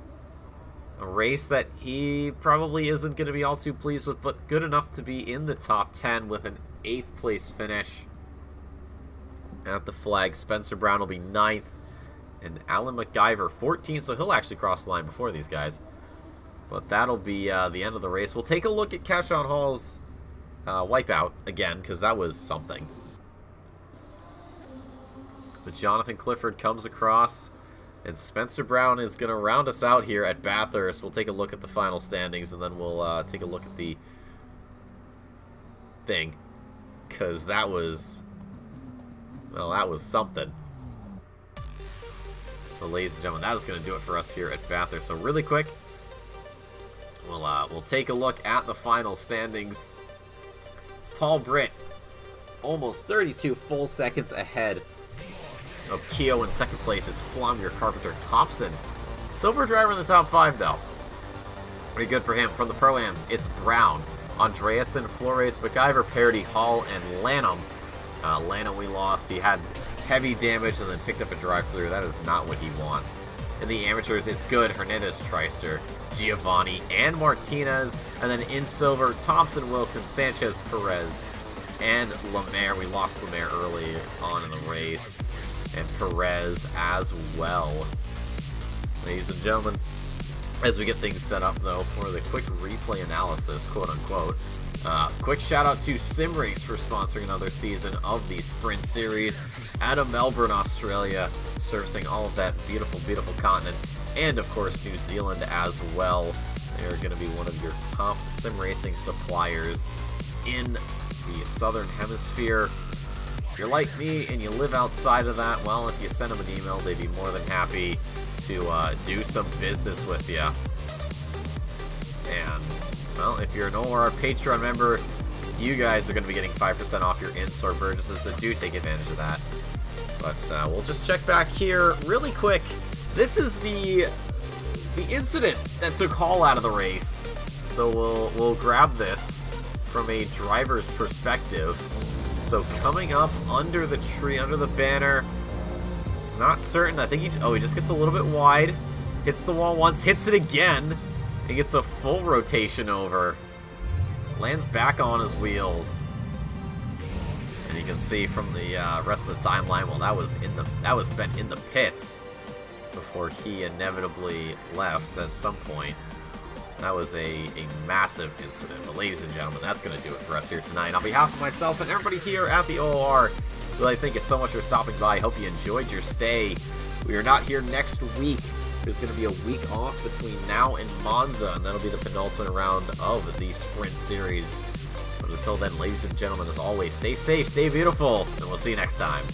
a race that he probably isn't going to be all too pleased with, but good enough to be in the top 10 with an 8th place finish at the flag. Spencer Brown will be 9th. And Alan MacGyver, 14, so he'll actually cross the line before these guys. But that'll be the end of the race. We'll take a look at Keshawn Hall's wipeout again, because that was something. But Jonathan Clifford comes across, and Spencer Brown is going to round us out here at Bathurst. We'll take a look at the final standings, and then we'll take a look at the thing, because that was, well, that was something. But ladies and gentlemen, that is going to do it for us here at Bathurst. So really quick, we'll take a look at the final standings. It's Paul Britt, almost 32 full seconds ahead of Keogh in second place. It's Flamier, Carpenter, Thompson. Silver driver in the top 5, though. Very good for him. From the Pro-Ams, it's Brown, Andreasen, Flores, MacGyver, Parody, Hall, and Lanham. Lanham we lost. He had heavy damage and then picked up a drive-through. That is not what he wants. In the amateurs, it's good. Hernandez, Treister, Giovanni, and Martinez. And then in silver, Thompson, Wilson, Sanchez, Perez, and Lemaire. We lost Lemaire early on in the race. And Perez as well. Ladies and gentlemen, as we get things set up, though, for the quick replay analysis, quote-unquote, quick shout-out to Simrigs for sponsoring another season of the Sprint Series out of Melbourne, Australia, servicing all of that beautiful, beautiful continent, and, of course, New Zealand as well. They're going to be one of your top sim racing suppliers in the Southern Hemisphere. If you're like me and you live outside of that, well, if you send them an email, they'd be more than happy to do some business with you. And, well, if you're an OR Patreon member, you guys are going to be getting 5% off your in-store purchases, so do take advantage of that. But we'll just check back here really quick. This is the incident that took Hall out of the race. So we'll grab this from a driver's perspective. So coming up under the tree, under the banner, not certain. I think he just gets a little bit wide, hits the wall once, hits it again, and gets a full rotation over. Lands back on his wheels, and you can see from the rest of the timeline. Well, that was spent in the pits before he inevitably left at some point. That was a massive incident. But ladies and gentlemen, that's going to do it for us here tonight. On behalf of myself and everybody here at the OR, really thank you so much for stopping by. Hope you enjoyed your stay. We are not here next week. There's going to be a week off between now and Monza, and that'll be the penultimate round of the Sprint Series. But until then, ladies and gentlemen, as always, stay safe, stay beautiful, and we'll see you next time.